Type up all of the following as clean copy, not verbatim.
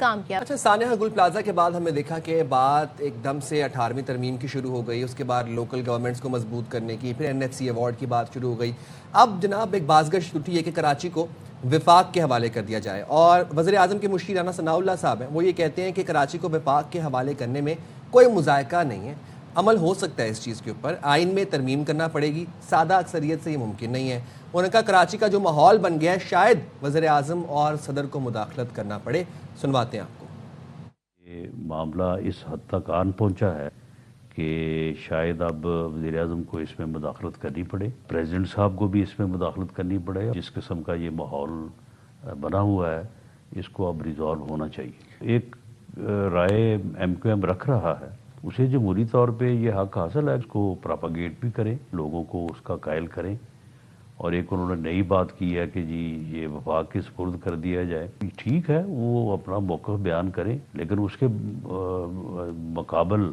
کام کیا۔ اچھا، سانحہ گل پلازا کے بعد ہم نے دیکھا کہ بات ایک دم سے 18ویں ترمیم کی شروع ہو گئی، اس کے بعد لوکل گورنمنٹس کو مضبوط کرنے کی، پھر NHC ایوارڈ کی بات شروع ہو گئی۔ اب جناب ایک بازگشت اٹھی ہے کہ کراچی کو وفاق کے حوالے کر دیا جائے، اور وزیر اعظم کے مشیر رانا ثناء اللہ صاحب ہیں، وہ یہ کہتے ہیں کہ کراچی کو وفاق کے حوالے کرنے میں کوئی مذائقہ نہیں ہے، عمل ہو سکتا ہے اس چیز کے اوپر، آئین میں ترمیم کرنا پڑے گی، سادہ اکثریت سے یہ ممکن نہیں ہے۔ انہوں نے کہا کراچی کا جو ماحول بن گیا ہے شاید وزیر اعظم اور صدر کو مداخلت کرنا پڑے۔ سنواتے ہیں آپ کو۔ یہ معاملہ اس حد تک آن پہنچا ہے کہ شاید اب وزیر اعظم کو اس میں مداخلت کرنی پڑے، پریزیڈنٹ صاحب کو بھی اس میں مداخلت کرنی پڑے۔ جس قسم کا یہ ماحول بنا ہوا ہے اس کو اب ریزالو ہونا چاہیے۔ ایک رائے MQM رکھ رہا ہے، اسے جمہوری طور پہ یہ حق حاصل ہے، اس کو پراپاگیٹ بھی کریں، لوگوں کو اس کا قائل کریں۔ اور ایک انہوں نے نئی بات کی ہے کہ جی یہ وفاق کے سپرد کر دیا جائے، ٹھیک ہے، وہ اپنا موقف بیان کریں، لیکن اس کے مقابل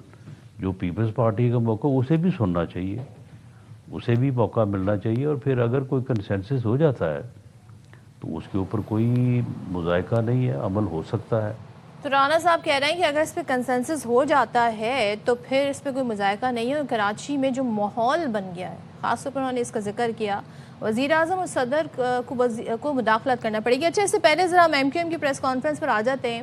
جو پیپلز پارٹی کا موقع اسے بھی سننا چاہیے، اسے بھی موقع ملنا چاہیے، اور پھر اگر کوئی کنسنسس ہو جاتا ہے تو اس کے اوپر کوئی مذائقہ نہیں ہے، عمل ہو سکتا ہے۔ تو رانا صاحب کہہ رہے ہیں کہ اگر اس پہ کنسنسس ہو جاتا ہے تو پھر اس پہ کوئی مذائقہ نہیں ہے، کراچی میں جو ماحول بن گیا ہے، خاص طور پر انہوں نے اس کا ذکر کیا، وزیر اعظم اور صدر کو مداخلت کرنا پڑے گی۔ اچھا، اس سے پہلے ذرا ہم MQM کی پریس کانفرنس پر آ جاتے ہیں۔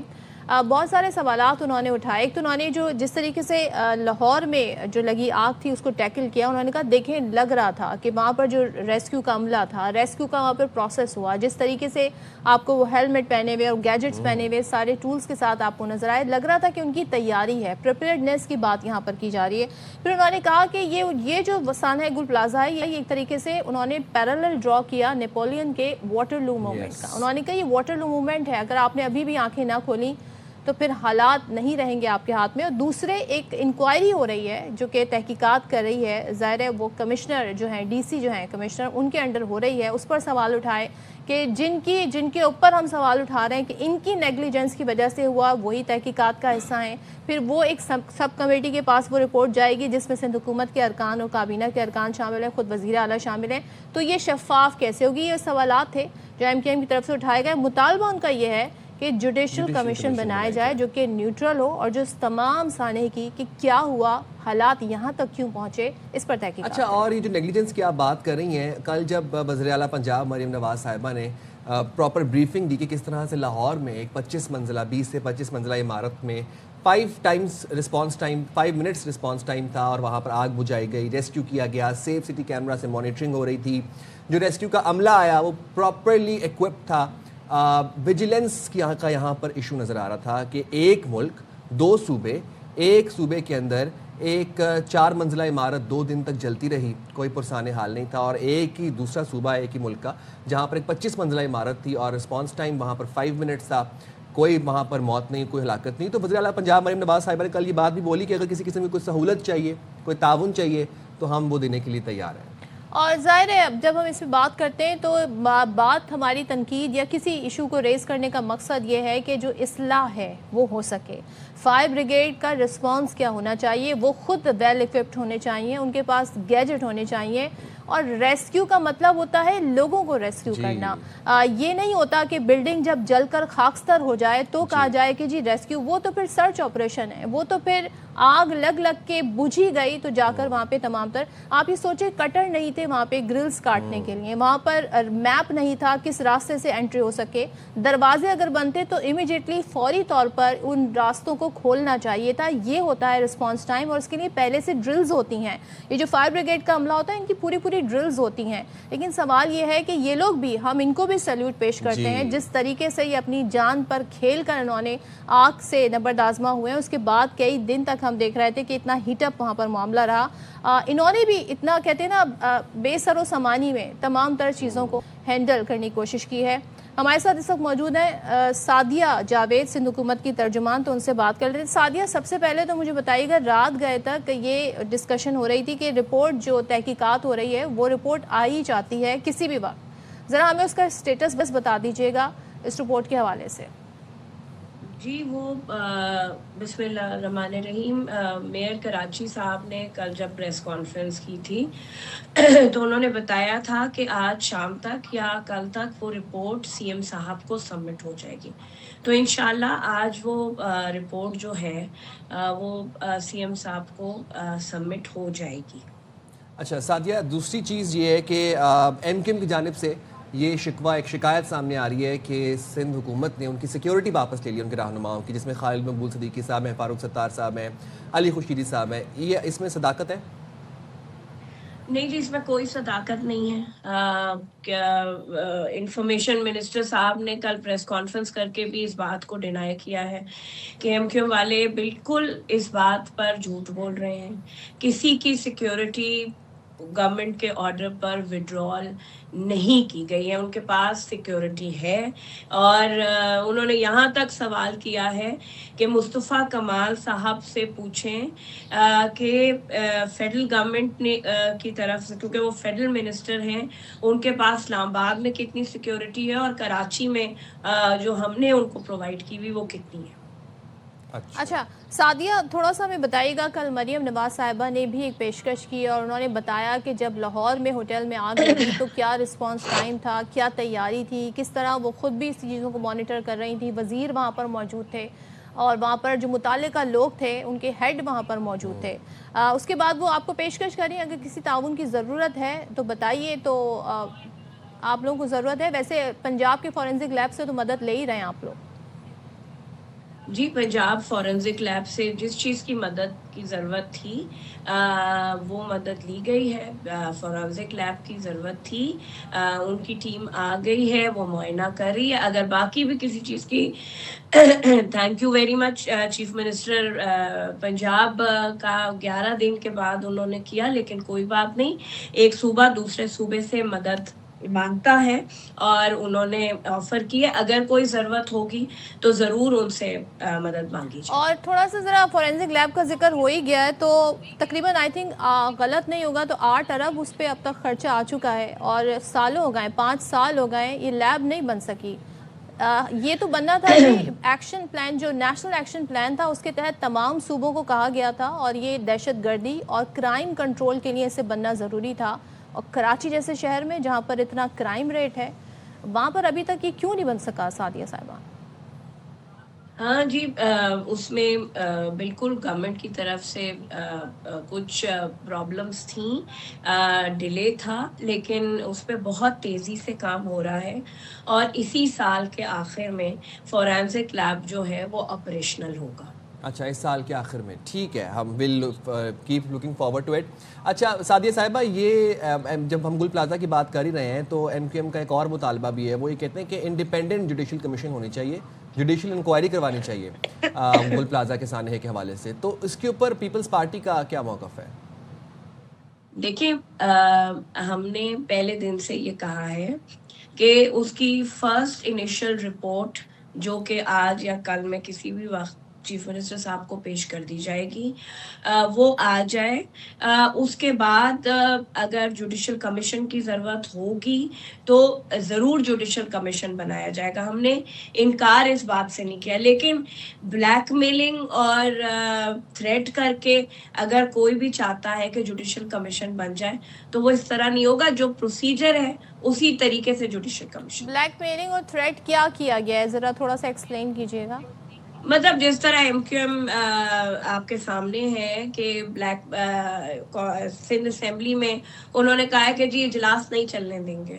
بہت سارے سوالات انہوں نے اٹھائے۔ ایک تو انہوں نے جس طریقے سے لاہور میں جو لگی آگ تھی اس کو ٹیکل کیا، انہوں نے کہا دیکھیں لگ رہا تھا کہ وہاں پر جو ریسکیو کا عملہ تھا، ریسکیو کا وہاں پر پروسیس ہوا، جس طریقے سے آپ کو وہ ہیلمٹ پہنے ہوئے اور گیجٹس پہنے ہوئے سارے ٹولز کے ساتھ آپ کو نظر آئے، لگ رہا تھا کہ ان کی تیاری ہے، پریپیئرڈنیس کی بات یہاں پر کی جا رہی ہے۔ پھر انہوں نے کہا کہ یہ جو سانحہ گل پلازا ہے یہ ایک طریقے سے انہوں نے پیرالل ڈرا کیا نیپولین کے واٹرلو موومنٹ کا۔ انہوں نے کہا یہ واٹرلو موومنٹ ہے، اگر آپ نے ابھی بھی آنکھیں نہ کھولیں تو پھر حالات نہیں رہیں گے آپ کے ہاتھ میں۔ اور دوسرے ایک انکوائری ہو رہی ہے جو کہ تحقیقات کر رہی ہے، ظاہر ہے وہ کمشنر جو ہیں DC جو ہیں کمشنر، ان کے انڈر ہو رہی ہے، اس پر سوال اٹھائے کہ جن کے اوپر ہم سوال اٹھا رہے ہیں کہ ان کی نیگلیجنس کی وجہ سے ہوا، وہی تحقیقات کا حصہ ہیں۔ پھر وہ ایک سب کمیٹی کے پاس وہ رپورٹ جائے گی جس میں سندھ حکومت کے ارکان اور کابینہ کے ارکان شامل ہیں، خود وزیر اعلیٰ شامل ہیں، تو یہ شفاف کیسے ہوگی؟ یہ سوالات تھے جو MQM کی طرف سے اٹھائے گئے۔ مطالبہ ان کا یہ ہے کہ جوڈیشل کمیشن بنایا جائے جو کہ نیوٹرل ہو اور جو اس تمام سانحے کی کہ کیا ہوا، حالات یہاں تک کیوں پہنچے، اس پر تحقیق۔ اچھا، اور یہ جو نیگلیجنس کی آپ بات کر رہی ہیں، کل جب وزیر اعلیٰ پنجاب مریم نواز صاحبہ نے پراپر بریفنگ دی کہ کس طرح سے لاہور میں ایک 20 سے 25 منزلہ عمارت میں 5 منٹس رسپانس ٹائم تھا، اور وہاں پر آگ بجھائی گئی، ریسکیو کیا گیا، سیف سٹی کیمرہ سے مانیٹرنگ ہو رہی تھی، جو ریسکیو کا عملہ آیا وہ پراپرلی ایکوپڈ تھا۔ ویجیلنس کی یہاں پر ایشو نظر آ رہا تھا کہ ایک ملک 2 صوبے، ایک صوبے کے اندر ایک 4 منزلہ عمارت 2 دن تک جلتی رہی، کوئی پرسان حال نہیں تھا، اور ایک ہی دوسرا صوبہ ایک ہی ملک کا جہاں پر ایک 25 منزلہ عمارت تھی اور رسپانس ٹائم وہاں پر 5 منٹس تھا، کوئی وہاں پر موت نہیں، کوئی ہلاکت نہیں۔ تو وزیر اعلیٰ پنجاب مریم نواز صاحبہ نے کل یہ بات بھی بولی کہ اگر کسی قسم کی کوئی سہولت چاہیے، کوئی تعاون چاہیے تو ہم وہ دینے کے لیے تیار ہیں۔ اور ظاہر ہے جب ہم اس پہ بات کرتے ہیں تو بات ہماری تنقید یا کسی ایشو کو ریز کرنے کا مقصد یہ ہے کہ جو اصلاح ہے وہ ہو سکے۔ فائر بریگیڈ کا رسپانس کیا ہونا چاہیے، وہ خود ویل ایکوپڈ ہونے چاہیے، ان کے پاس گیجٹ ہونے چاہیے، اور ریسکیو کا مطلب ہوتا ہے لوگوں کو ریسکیو کرنا۔ یہ نہیں ہوتا کہ بلڈنگ جب جل کر خاکستر ہو جائے تو کہا جائے کہ جی ریسکیو، وہ تو پھر سرچ آپریشن ہے، وہ تو پھر آگ لگ کے بجھی گئی تو جا کر وہاں پہ تمام تر، آپ یہ سوچیں کٹر نہیں تھے وہاں پہ گرلز کاٹنے کے لیے، وہاں پر میپ نہیں تھا کس راستے سے انٹری ہو سکے، دروازے اگر بنتے تو امیڈیٹلی فوری طور پر ان راستوں کو کھولنا چاہیے تھا۔ یہ ہوتا ہے رسپانس ٹائم، اور اس کے لیے پہلے سے ڈرلز ہوتی ہیں۔ یہ جو فائر بریگیڈ کا عملہ ہوتا ہے ان کی پوری ڈرلز ہوتی ہیں، لیکن سوال یہ ہے کہ یہ لوگ بھی، ہم ان کو بھی سیلیوٹ پیش کرتے ہیں جس طریقے سے یہ اپنی جان پر کھیل کر انہوں نے آگ سے نبردآزما ہوئے ہیں۔ اس کے بعد کئی دن تک ہم دیکھ رہے تھے کہ اتنا ہیٹ اپ وہاں پر معاملہ رہا، انہوں نے بھی اتنا کہتے ہیں نا بے سر و سامانی میں تمام تر چیزوں کو ہینڈل کرنے کی کوشش کی ہے۔ ہمارے ساتھ اس وقت موجود ہیں سعدیہ جاوید، سندھ حکومت کی ترجمان، تو ان سے بات کر رہے تھے۔ سعدیہ، سب سے پہلے تو مجھے بتائیے گا، رات گئے تک یہ ڈسکشن ہو رہی تھی کہ رپورٹ جو تحقیقات ہو رہی ہے وہ رپورٹ آ ہی جاتی ہے کسی بھی وقت، ذرا ہمیں اس کا اسٹیٹس بس بتا دیجیے گا اس رپورٹ کے حوالے سے۔ جی وہ بسم اللہ الرحمن الرحیم، میئر کراچی صاحب نے کل جب پریس کانفرنس کی تھی تو انہوں نے بتایا تھا کہ آج شام تک یا کل تک وہ رپورٹ سی ایم صاحب کو سبمٹ ہو جائے گی. تو انشاءاللہ آج وہ رپورٹ جو ہے وہ سی ایم صاحب کو سبمٹ ہو جائے گی. اچھا سعدیہ، دوسری چیز یہ ہے کہ ایم کیو ایم کی جانب سے یہ شکوہ، ایک شکایت سامنے آ رہی ہے کہ سندھ حکومت نے ان کی سیکیورٹی واپس لے لی ان کے رہنماؤں کی، جس میں خالد مقبول صدیقی صاحب ہیں، فاروق ستار صاحب ہیں، علی خورشیدی صاحب ہیں. یہ اس میں صداقت ہے؟ نہیں جی، اس میں کوئی صداقت نہیں ہے. انفارمیشن منسٹر صاحب نے کل پریس کانفرنس کر کے بھی اس بات کو ڈینائی کیا ہے کہ ایم کیو والے بالکل اس بات پر جھوٹ بول رہے ہیں. کسی کی سیکیورٹی گورنمنٹ کے آرڈر پر وڈرال نہیں کی گئی ہے، ان کے پاس سیکیورٹی ہے. اور انہوں نے یہاں تک سوال کیا ہے کہ مصطفیٰ کمال صاحب سے پوچھیں کہ فیڈرل گورنمنٹ نے کی طرف سے، کیونکہ وہ فیڈرل منسٹر ہیں، ان کے پاس اسلام آباد میں کتنی سیکیورٹی ہے اور کراچی میں جو ہم نے ان کو پرووائڈ کی ہوئی وہ کتنی ہے. اچھا سعدیہ، تھوڑا سا ہمیں بتائیے گا، کل مریم نواز صاحبہ نے بھی ایک پیشکش کی اور انہوں نے بتایا کہ جب لاہور میں ہوٹل میں آگ لگی تو کیا رسپانس ٹائم تھا، کیا تیاری تھی، کس طرح وہ خود بھی اس چیزوں کو مانیٹر کر رہی تھی. وزیر وہاں پر موجود تھے اور وہاں پر جو متعلقہ لوگ تھے ان کے ہیڈ وہاں پر موجود تھے. اس کے بعد وہ آپ کو پیشکش کریں اگر کسی تعاون کی ضرورت ہے تو بتائیے. تو آپ لوگوں کو ضرورت ہے، ویسے پنجاب کے فورینزک لیب سے تو مدد لے ہی رہے ہیں آپ لوگ. جی پنجاب فورنزک لیب سے جس چیز کی مدد کی ضرورت تھی وہ مدد لی گئی ہے. فورنزک لیب کی ضرورت تھی، ان کی ٹیم آ گئی ہے، وہ معائنہ کر رہی ہے. اگر باقی بھی کسی چیز کی thank you very much chief minister Punjab کا 11 دن کے بعد انہوں نے کیا، لیکن کوئی بات نہیں، ایک صوبہ دوسرے صوبے سے مدد مانگتا ہے اور انہوں نے آفر کی ہے. اگر کوئی ضرورت ہوگی تو ضرور ان سے مدد مانگی جائے. اور تھوڑا سا ذرا فورینزک لیب کا ذکر ہو ہی گیا ہے تو تقریباً آئی تھنک غلط نہیں ہوگا تو 8 ارب اس پہ اب تک خرچہ آ چکا ہے اور سالوں ہو گئے، 5 سال ہو گئے یہ لیب نہیں بن سکی. یہ تو بننا تھا کہ ایکشن پلان جو نیشنل ایکشن پلان تھا اس کے تحت تمام صوبوں کو کہا گیا تھا اور یہ دہشت گردی اور کرائم کنٹرول کے لیے اسے بننا ضروری تھا. اور کراچی جیسے شہر میں جہاں پر اتنا کرائم ریٹ ہے وہاں پر ابھی تک یہ کیوں نہیں بن سکا سعدیہ صاحبہ؟ ہاں جی، اس میں بالکل گورنمنٹ کی طرف سے کچھ پرابلمس تھیں، ڈیلے تھا، لیکن اس پہ بہت تیزی سے کام ہو رہا ہے اور اسی سال کے آخر میں فورینزک لیب جو ہے وہ آپریشنل ہوگا. اچھا اس سال کے آخر میں، ٹھیک ہے، ہم will keep looking forward to it. اچھا سعدیہ صاحبہ، یہ جب ہم گل پلازا کی بات کر ہی رہے ہیں تو ایم کیو ایم کا ایک اور مطالبہ بھی ہے، وہ یہ کہتے ہیں کہ انڈیپینڈنٹ جوڈیشل کمیشن ہونی چاہیے، جوڈیشل انکوائری کروانی چاہیے گل پلازا کے سانحے کے حوالے سے. تو اس کے اوپر پیپلز پارٹی کا کیا موقف ہے؟ دیکھیں ہم نے پہلے دن سے یہ کہا ہے کہ اس کی فرسٹ انیشل رپورٹ جو کہ آج یا کل میں کسی بھی وقت چیف منسٹر صاحب کو پیش کر دی جائے گی، وہ آ جائے. اس کے بعد اگر جوڈیشل کمیشن کی ضرورت ہوگی تو ضرور جوڈیشل کمیشن بنایا جائے گا. ہم نے انکار اس بات سے نہیں کیا، لیکن بلیک میلنگ اور تھریٹ کر کے اگر کوئی بھی چاہتا ہے کہ جوڈیشل کمیشن بن جائے تو وہ اس طرح نہیں ہوگا. جو پروسیجر ہے اسی طریقے سے جوڈیشل کمیشن. بلیک میلنگ اور تھریٹ کیا گیا ہے، ذرا تھوڑا سا ایکسپلین کیجیے گا. مطلب جس طرح ایم کیو ایم آپ کے سامنے ہے کہ بلیک سندھ اسمبلی میں انہوں نے کہا ہے کہ جی اجلاس نہیں چلنے دیں گے،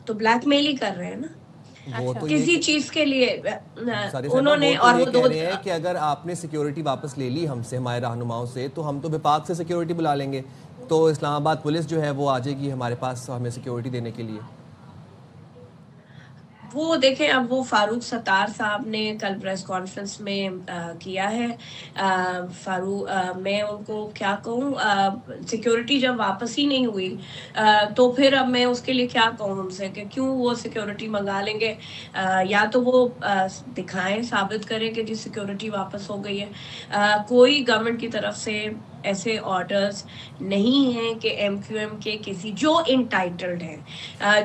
تو بلیک میل ہی کر رہے ہیں نا کسی چیز کے لیے انہوں نے. اور وہ کہہ رہے ہیں کہ اگر آپ نے سیکیورٹی واپس لے لی ہم سے، ہمارے رہنماؤں سے، تو ہم تو وفاق سے سیکیورٹی بلا لیں گے، تو اسلام آباد پولیس جو ہے وہ آ جائے گی ہمارے پاس ہمیں سیکیورٹی دینے کے لیے. وہ دیکھیں اب وہ فاروق ستار صاحب نے کل پریس کانفرنس میں کیا ہے. میں ان کو کیا کہوں، سیکیورٹی جب واپس ہی نہیں ہوئی تو پھر اب میں اس کے لیے کیا کہوں ان سے کہ کیوں وہ سیکیورٹی منگا لیں گے. یا تو وہ دکھائیں، ثابت کریں کہ جی سیکیورٹی واپس ہو گئی ہے. کوئی گورنمنٹ کی طرف سے ایسے آرڈرز نہیں ہیں کہ ایم کیو ایم کے کسی جو انٹائٹلڈ ہیں،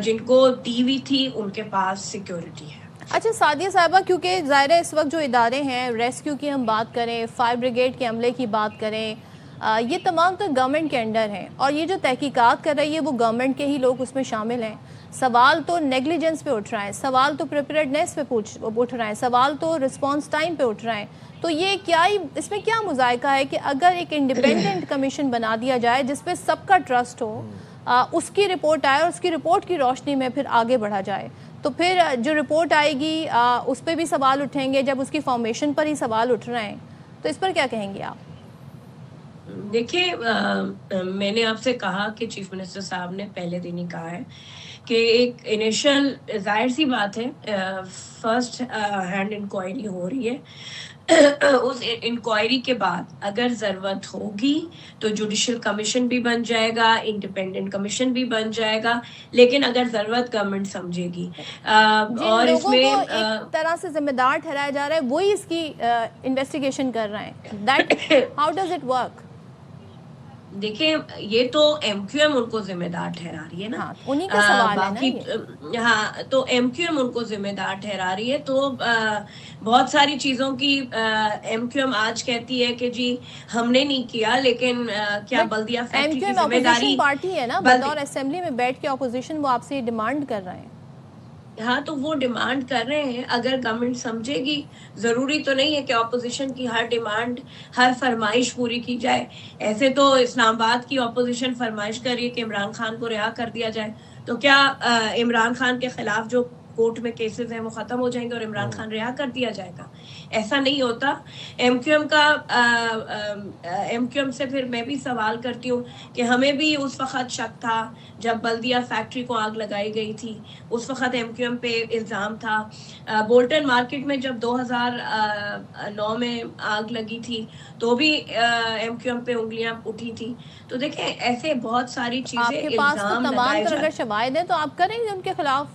جن کو دی ہوئی تھی، ان کے پاس سیکیورٹی ہے. اچھا سعدیہ صاحبہ، کیونکہ ظاہر ہے اس وقت جو ادارے ہیں، ریسکیو کی ہم بات کریں، فائر بریگیڈ کے عملے کی بات کریں، یہ تمام تو گورنمنٹ کے انڈر ہیں، اور یہ جو تحقیقات کر رہی ہے وہ گورنمنٹ کے ہی لوگ اس میں شامل ہیں. سوال تو نیگلیجنس پہ اٹھ رہا ہے، سوال تو پریپیئرڈنیس پہ اٹھ رہا ہے، سوال تو رسپانس ٹائم پہ اٹھ رہا ہے. تو یہ کیا ہی اس میں کیا مذائقہ ہے کہ اگر ایک انڈیپینڈنٹ کمیشن بنا دیا جائے جس پہ سب کا ٹرسٹ ہو، اس کی رپورٹ آئے اور اس کی رپورٹ کی روشنی میں پھر آگے بڑھا جائے، تو پھر جو رپورٹ آئے گی اس پہ بھی سوال اٹھیں گے جب اس کی فارمیشن پر ہی سوال اٹھ رہے ہیں. تو اس پر کیا کہیں گے آپ؟ دیکھیے میں نے آپ سے کہا کہ چیف منسٹر صاحب نے پہلے دن ہی کہا ہے کہ ایک انیشل ظاہر سی بات ہے فرسٹ ہینڈ انکوائری ہو رہی ہے. اس انکوائری کے بعد اگر ضرورت ہوگی تو جوڈیشل کمیشن بھی بن جائے گا، انڈیپینڈنٹ کمیشن بھی بن جائے گا، لیکن اگر ضرورت گورنمنٹ سمجھے گی. اور اس میں ایک طرح سے ذمہ دار ٹھہرایا جا رہا ہے، وہی اس کی انویسٹیگیشن کر رہے ہیں. That how does it work? دیکھیں یہ تو ایم کیو ایم ان کو ذمہ دار ٹھہرا رہی ہے نا، انہی کا سوال ہے باقی ہاں تو ایم کیو ایم ان کو ذمہ دار ٹھہرا رہی ہے. تو بہت ساری چیزوں کی ایم کیو ایم آج کہتی ہے کہ جی ہم نے نہیں کیا، لیکن کیا بلدیہ فیکٹری کی ذمہ داری پارٹی ہے نا، بطور اسمبلی میں بیٹھ کے اپوزیشن وہ آپ سے ڈیمانڈ کر رہے ہیں. ہاں تو وہ ڈیمانڈ کر رہے ہیں، اگر گورنمنٹ سمجھے گی. ضروری تو نہیں ہے کہ اپوزیشن کی ہر ڈیمانڈ، ہر فرمائش پوری کی جائے. ایسے تو اسلام آباد کی اپوزیشن فرمائش کر رہی ہے کہ عمران خان کو رہا کر دیا جائے. تو کیا عمران خان کے خلاف جو کورٹ میں کیسز ہیں وہ ختم ہو جائیں گے اور عمران خان رہا کر دیا جائے گا؟ ایسا نہیں ہوتا. ایم کیو ایم سے پھر میں بھی سوال کرتی ہوں کہ ہمیں بھی اس وقت شک تھا جب بلدیہ فیکٹری کو آگ لگائی گئی تھی، اس وقت ایم کیو ایم پہ الزام تھا. بولٹن مارکیٹ میں جب 2009 میں آگ لگی تھی تو بھی ایم کیو ایم پہ انگلیاں اٹھی تھی. تو دیکھیں ایسے بہت ساری چیزیں الزام لگائے جاتے ہیں. اگر شواہد ہیں تو آپ کریں گے ان کے خلاف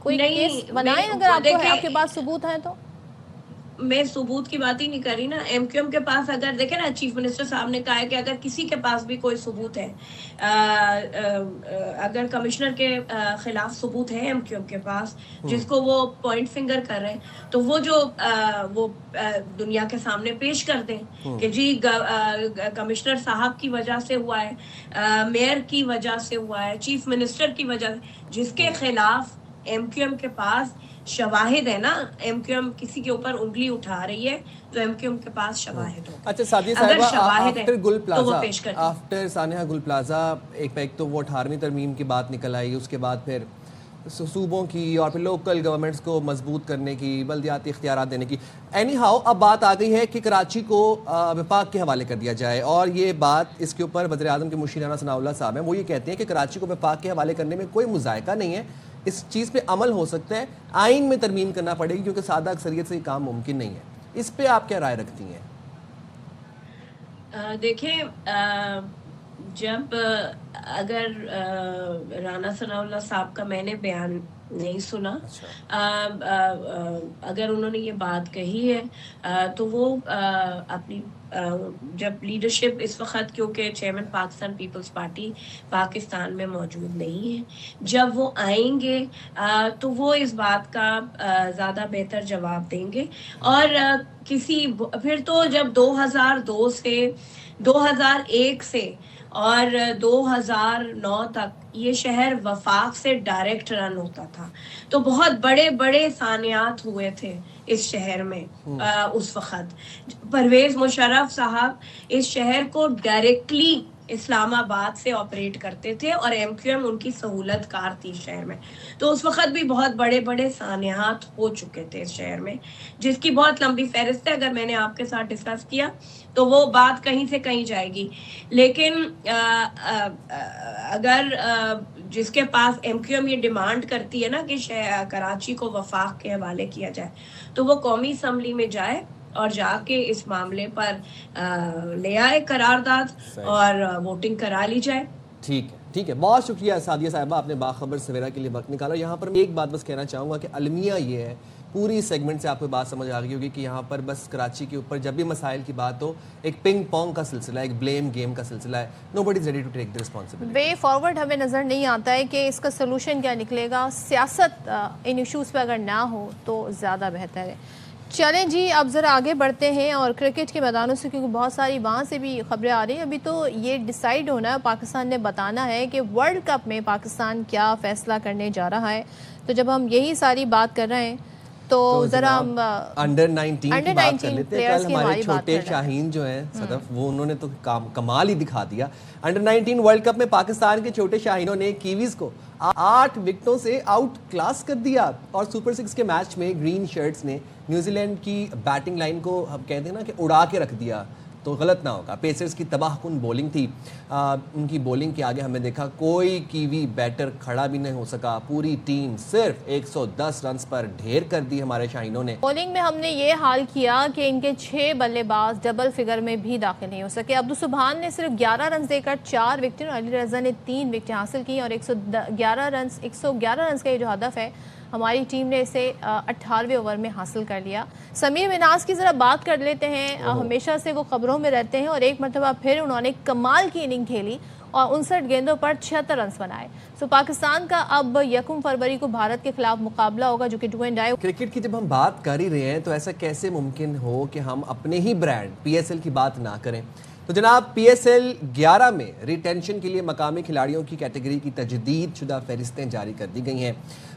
کوئی کیس بنائیں، اگر آپ کے پاس ثبوت ہیں تو؟ میں ثبوت کی بات ہی نہیں کر رہی نا. ایم کیو ایم کے پاس اگر دیکھیں نا، چیف منسٹر صاحب نے کہا ہے کہ اگر کسی کے پاس بھی کوئی ثبوت ہے، اگر کمشنر کے خلاف ثبوت ہے ایم کیو ایم کے پاس جس کو وہ پوائنٹ فنگر کر رہے ہیں، تو وہ جو وہ دنیا کے سامنے پیش کر دیں کہ جی کمشنر صاحب کی وجہ سے ہوا ہے، میئر کی وجہ سے ہوا ہے، چیف منسٹر کی وجہ سے، جس کے خلاف ایم کیو ایم کے پاس شواہد ہے نا. ایم کیو ایم کسی کے اوپر انگلی اٹھا رہی ہے تو ایم کیو ایم کے پاس شواہد ہو. اچھا سعدیہ صاحبہ، آفٹر سانحہ گل پلازا ایک تو وہ 18ویں ترمیم کی بات نکل آئی، اس کے بعد پھر صوبوں کی اور پھر لوکل گورنمنٹس کو مضبوط کرنے کی، بلدیاتی اختیارات دینے کی. اینی ہاؤ اب بات آ گئی ہے کہ کراچی کو وفاق کے حوالے کر دیا جائے، اور یہ بات اس کے اوپر وزیر اعظم کے مشیر رانا ثناء اللہ صاحب ہیں، وہ یہ کہتے ہیں کہ کراچی کو وفاق کے حوالے کرنے میں کوئی مذائقہ نہیں ہے، اس چیز پہ عمل ہو سکتا ہے، آئین میں ترمیم کرنا پڑے گی کیونکہ سادہ اکثریت سے یہ کام ممکن نہیں ہے. اس پہ آپ کیا رائے رکھتی ہیں؟ دیکھیں جب اگر رانا ثناء اللہ صاحب کا میں نے بیان نہیں سنا، اگر انہوں نے یہ بات کہی ہے تو وہ اپنی جب لیڈرشپ اس وقت، کیونکہ چیئرمین پاکستان پیپلز پارٹی پاکستان میں موجود نہیں ہے، جب وہ آئیں گے تو وہ اس بات کا زیادہ بہتر جواب دیں گے. اور پھر تو جب 2002 سے 2001 سے اور 2009 تک یہ شہر وفاق سے ڈائریکٹ رن ہوتا تھا، تو بہت بڑے بڑے سانحات ہوئے تھے اس شہر میں. اس وقت پرویز مشرف صاحب اس شہر کو ڈائریکٹلی اسلام آباد سے آپریٹ کرتے تھے اور ایم کیو ایم ان کی سہولت کار تھی شہر میں. تو اس وقت بھی بہت بڑے بڑے سانحات ہو چکے تھے اس شہر میں، جس کی بہت لمبی فہرست ہے. اگر میں نے آپ کے ساتھ ڈسکس کیا تو وہ بات کہیں سے کہیں جائے گی. لیکن اگر جس کے پاس ایم کیو ایم یہ ڈیمانڈ کرتی ہے نا کہ کراچی کو وفاق کے حوالے کیا جائے، تو وہ قومی اسمبلی میں جائے اور جا کے اس معاملے پر لے آئے قرارداد اور ووٹنگ کرا لی جائے. ٹھیک ہے. ٹھیک ہے، بہت شکریہ سعدیہ صاحبہ، آپ نے باخبر سویرا کے لیے وقت نکالا. یہاں پر میں ایک بات بس کہنا چاہوں گا کہ المیہ یہ ہے، پوری سیگمنٹ سے آپ کو بات سمجھ آ گئی ہوگی کہ یہاں پر بس کراچی کے اوپر جب بھی مسائل کی بات ہو ایک پنگ پونگ کا سلسلہ ہے، ایک بلیم گیم کا سلسلہ ہے. Nobody is ready to take the responsibility. Way forward ہمیں نظر نہیں آتا ہے کہ اس کا سلوشن کیا نکلے گا. سیاست ان ایشوز پہ اگر نہ ہو تو زیادہ بہتر ہے. چلیں جی اب ذرا آگے بڑھتے ہیں اور کرکٹ کے میدانوں سے، کیونکہ بہت ساری وہاں سے بھی خبریں آ رہی ہیں. ابھی تو یہ ڈیسائیڈ ہونا ہے، پاکستان نے بتانا ہے کہ ورلڈ کپ میں پاکستان کیا فیصلہ کرنے جا رہا ہے. تو جب ہم یہی ساری بات کر رہے ہیں تو ذرا ہم انڈر 19 کی بات کر لیتے ہیں. کل ہمارے چھوٹے بات شاہین جو ہیں صدف، وہ انہوں نے تو کمال ہی دکھا دیا. انڈر 19 ورلڈ کپ میں پاکستان کے چھوٹے شاہینوں نے کیویز کو 8 وکٹوں سے آؤٹ کلاس کر دیا. اور سپر 6 کے میچ میں گرین شرٹس نے نیوزی لینڈ کی بیٹنگ لائن کو ہم کہتے ہیں نا کہ اڑا کے رکھ دیا تو غلط نہ ہوگا. پیسرز کی تباہ کن بولنگ تھی. ان کی بولنگ کے آگے ہم نے دیکھا کوئی کیوی بیٹر کھڑا بھی نہیں ہو سکا. پوری ٹیم صرف 110 رنز پر ڈھیر کر دی ہمارے شاہینوں نے. بولنگ میں ہم نے یہ حال کیا کہ ان کے 6 بلے باز ڈبل فگر میں بھی داخل نہیں ہو سکے. عبدالسبحان نے صرف 11 رنز دے کر 4 وکٹیں اور علی رضا نے 3 وکٹیں حاصل کی. اور 111 رنز کا یہ جو ہدف ہے ہماری ٹیم نے اسے 18ویں اوور میں حاصل کر لیا. سمیر مناز کی ذرا بات کر لیتے ہیں. ہمیشہ سے وہ خبروں میں رہتے ہیں اور ایک مرتبہ پھر انہوں نے کمال کی اننگ کھیلی اور 59 گیندوں پر 76 رنز بنائے. سو پاکستان کا اب 1 فروری کو بھارت کے خلاف مقابلہ ہوگا جو کہ ڈو اینڈ ڈائی. کرکٹ کی جب ہم بات کر ہی رہے ہیں تو ایسا کیسے ممکن ہو کہ ہم اپنے ہی برانڈ پی ایس ایل کی بات نہ کریں. تو جناب پی ایس ایل 11 میں ریٹینشن کے لیے مقامی کھلاڑیوں کی کیٹیگری کی تجدید شدہ فہرستیں جاری کر دی گئی ہیں.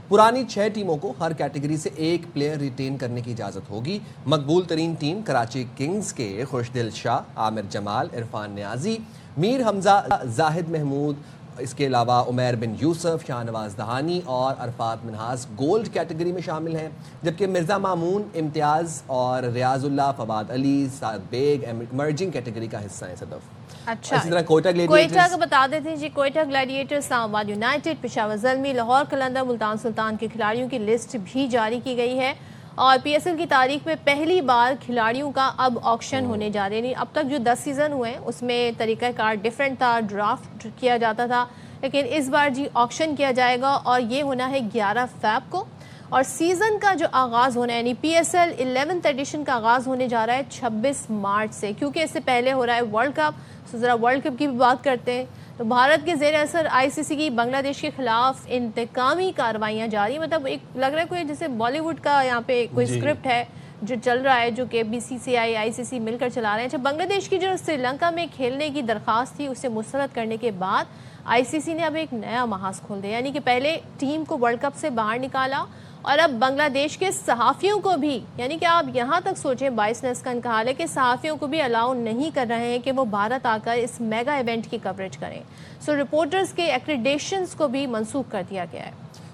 پرانی 6 ٹیموں کو ہر کیٹیگری سے 1 پلیئر ریٹین کرنے کی اجازت ہوگی. مقبول ترین ٹیم کراچی کنگز کے خوشدل شاہ، عامر جمال، عرفان نیازی، میر حمزہ، زاہد محمود، اس کے علاوہ عمیر بن یوسف، شاہ نواز دہانی اور عرفات منہاس گولڈ کیٹیگری میں شامل ہیں. جبکہ مرزا مامون، امتیاز اور ریاض اللہ، فواد علی، سعد بیگ ایمرجنگ کیٹیگری کا حصہ ہیں. صدف اچھا اسی طرح کوئٹہ کا بتا دیتے ہیں جی. کوئٹہ گلیڈیٹر، اسلام آباد یونائٹڈ، پشاور زلمی، لاہور قلندر، ملتان سلطان کے کھلاڑیوں کی لسٹ بھی جاری کی گئی ہے. اور پی ایس ایل کی تاریخ میں پہلی بار کھلاڑیوں کا اب آکشن ہونے جا رہے ہیں. اب تک جو 10 سیزن ہوئے ہیں اس میں طریقہ کار ڈیفرنٹ تھا، ڈرافٹ کیا جاتا تھا، لیکن اس بار جی آکشن کیا جائے گا اور یہ ہونا ہے 11 فیب کو. اور سیزن کا جو آغاز ہونا ہے یعنی P S L 11th edition کا آغاز ہونے جا رہا ہے 26 مارچ سے، کیونکہ اس سے پہلے ہو رہا ہے ورلڈ کپ. تو ذرا ورلڈ کپ کی بھی بات کرتے ہیں. تو بھارت کے زیر اثر آئی سی سی کی بنگلہ دیش کے خلاف انتقامی کارروائیاں جاری. مطلب ایک لگ رہا ہے کوئی جیسے بالی ووڈ کا یہاں پہ کوئی اسکرپٹ ہے جو چل رہا ہے، جو کہ بی سی سی آئی، آئی سی سی مل کر چلا رہے ہیں. اچھا، بنگلہ دیش کی جو سری لنکا میں کھیلنے کی درخواست تھی اسے مسترد کرنے کے بعد آئی سی سی نے اب ایک نیا محاذ کھول دیا. یعنی کہ پہلے ٹیم کو ورلڈ کپ سے باہر نکالا اور اب بنگلہ دیش کے صحافیوں کو بھی، یعنی کہ آپ یہاں تک سوچیں 22 نے اس کا انتقال ہے کہ صحافیوں کو بھی الاؤ نہیں کر رہے ہیں کہ وہ بھارت آ کر اس میگا ایونٹ کی کوریج کریں. سو رپورٹرز کے ایکریڈیشنز کو بھی منسوخ کر دیا گیا ہے.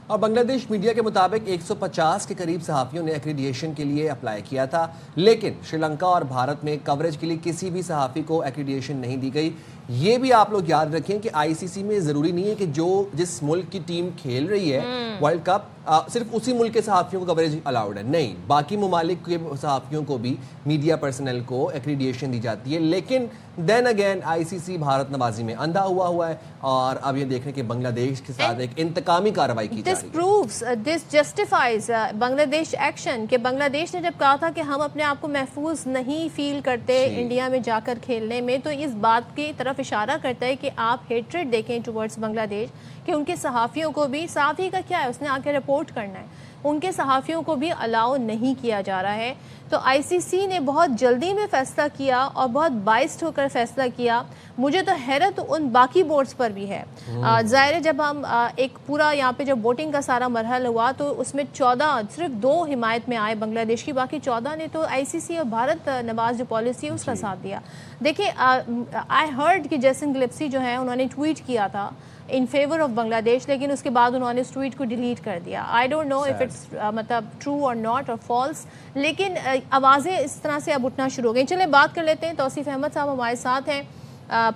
اور بنگلہ دیش میڈیا کے مطابق 150 کے قریب صحافیوں نے ایکریڈیشن کے لیے اپلائی کیا تھا، لیکن شری لنکا اور بھارت میں کوریج کے لیے کسی بھی صحافی کو ایکریڈیشن نہیں دی گئی. یہ بھی آپ لوگ یاد رکھیں کہ آئی سی سی میں ضروری نہیں ہے کہ جس ملک کی ٹیم کھیل رہی ہے ورلڈ کپ صرف اسی ملک کے صحافیوں کو کوریج الاؤڈ ہے. نہیں، باقی ممالک کے صحافیوں کو بھی، میڈیا پرسنل کو ایکریڈیشن دی جاتی ہے. لیکن دین اگین آئی سی سی بھارت نوازی میں اندھا ہوا ہے اور اب یہ دیکھیں کہ بنگلہ دیش کے ساتھ ایک انتقامی کارروائی کی جا رہی ہے. This proves, this justifies بنگلہ دیش ایکشن کہ بنگلہ دیش نے جب کہا تھا کہ ہم اپنے آپ کو محفوظ نہیں فیل کرتے انڈیا میں جا کر کھیلنے میں، تو اس بات کی طرف اشارہ کرتا ہے کہ آپ ہیٹریڈ دیکھیں ٹورڈز بنگلہ دیش کہ ان کے صحافیوں کو بھی، صحافی کا کیا ہے، اس نے آ کے رپورٹ کرنا ہے، ان کے صحافیوں کو بھی الاؤ نہیں کیا جا رہا ہے. تو آئی سی سی نے بہت جلدی میں فیصلہ کیا اور بہت بائسڈ ہو کر فیصلہ کیا. مجھے تو حیرت ان باقی بورڈز پر بھی ہے. ظاہر ہے جب ہم ایک پورا یہاں پہ جب ووٹنگ کا سارا مرحلہ ہوا تو اس میں 14 صرف 2 حمایت میں آئے بنگلہ دیش کی، باقی 14 نے تو آئی سی سی اور بھارت نواز جو پالیسی ہے اس کا ساتھ دیا. دیکھیں آئی ہرڈ کہ جیسن گلپسی جو ہیں انہوں نے ٹویٹ کیا تھا ان فیور آف بنگلہ دیش، لیکن اس کے بعد انہوں نے اس ٹویٹ کو ڈیلیٹ کر دیا. I don't know if it's مطلب ٹرو اور ناٹ اور فالس، لیکن آوازیں اس طرح سے اب اٹھنا شروع ہو گئی. چلیں بات کر لیتے ہیں. توصیف احمد صاحب ہمارے ساتھ ہیں،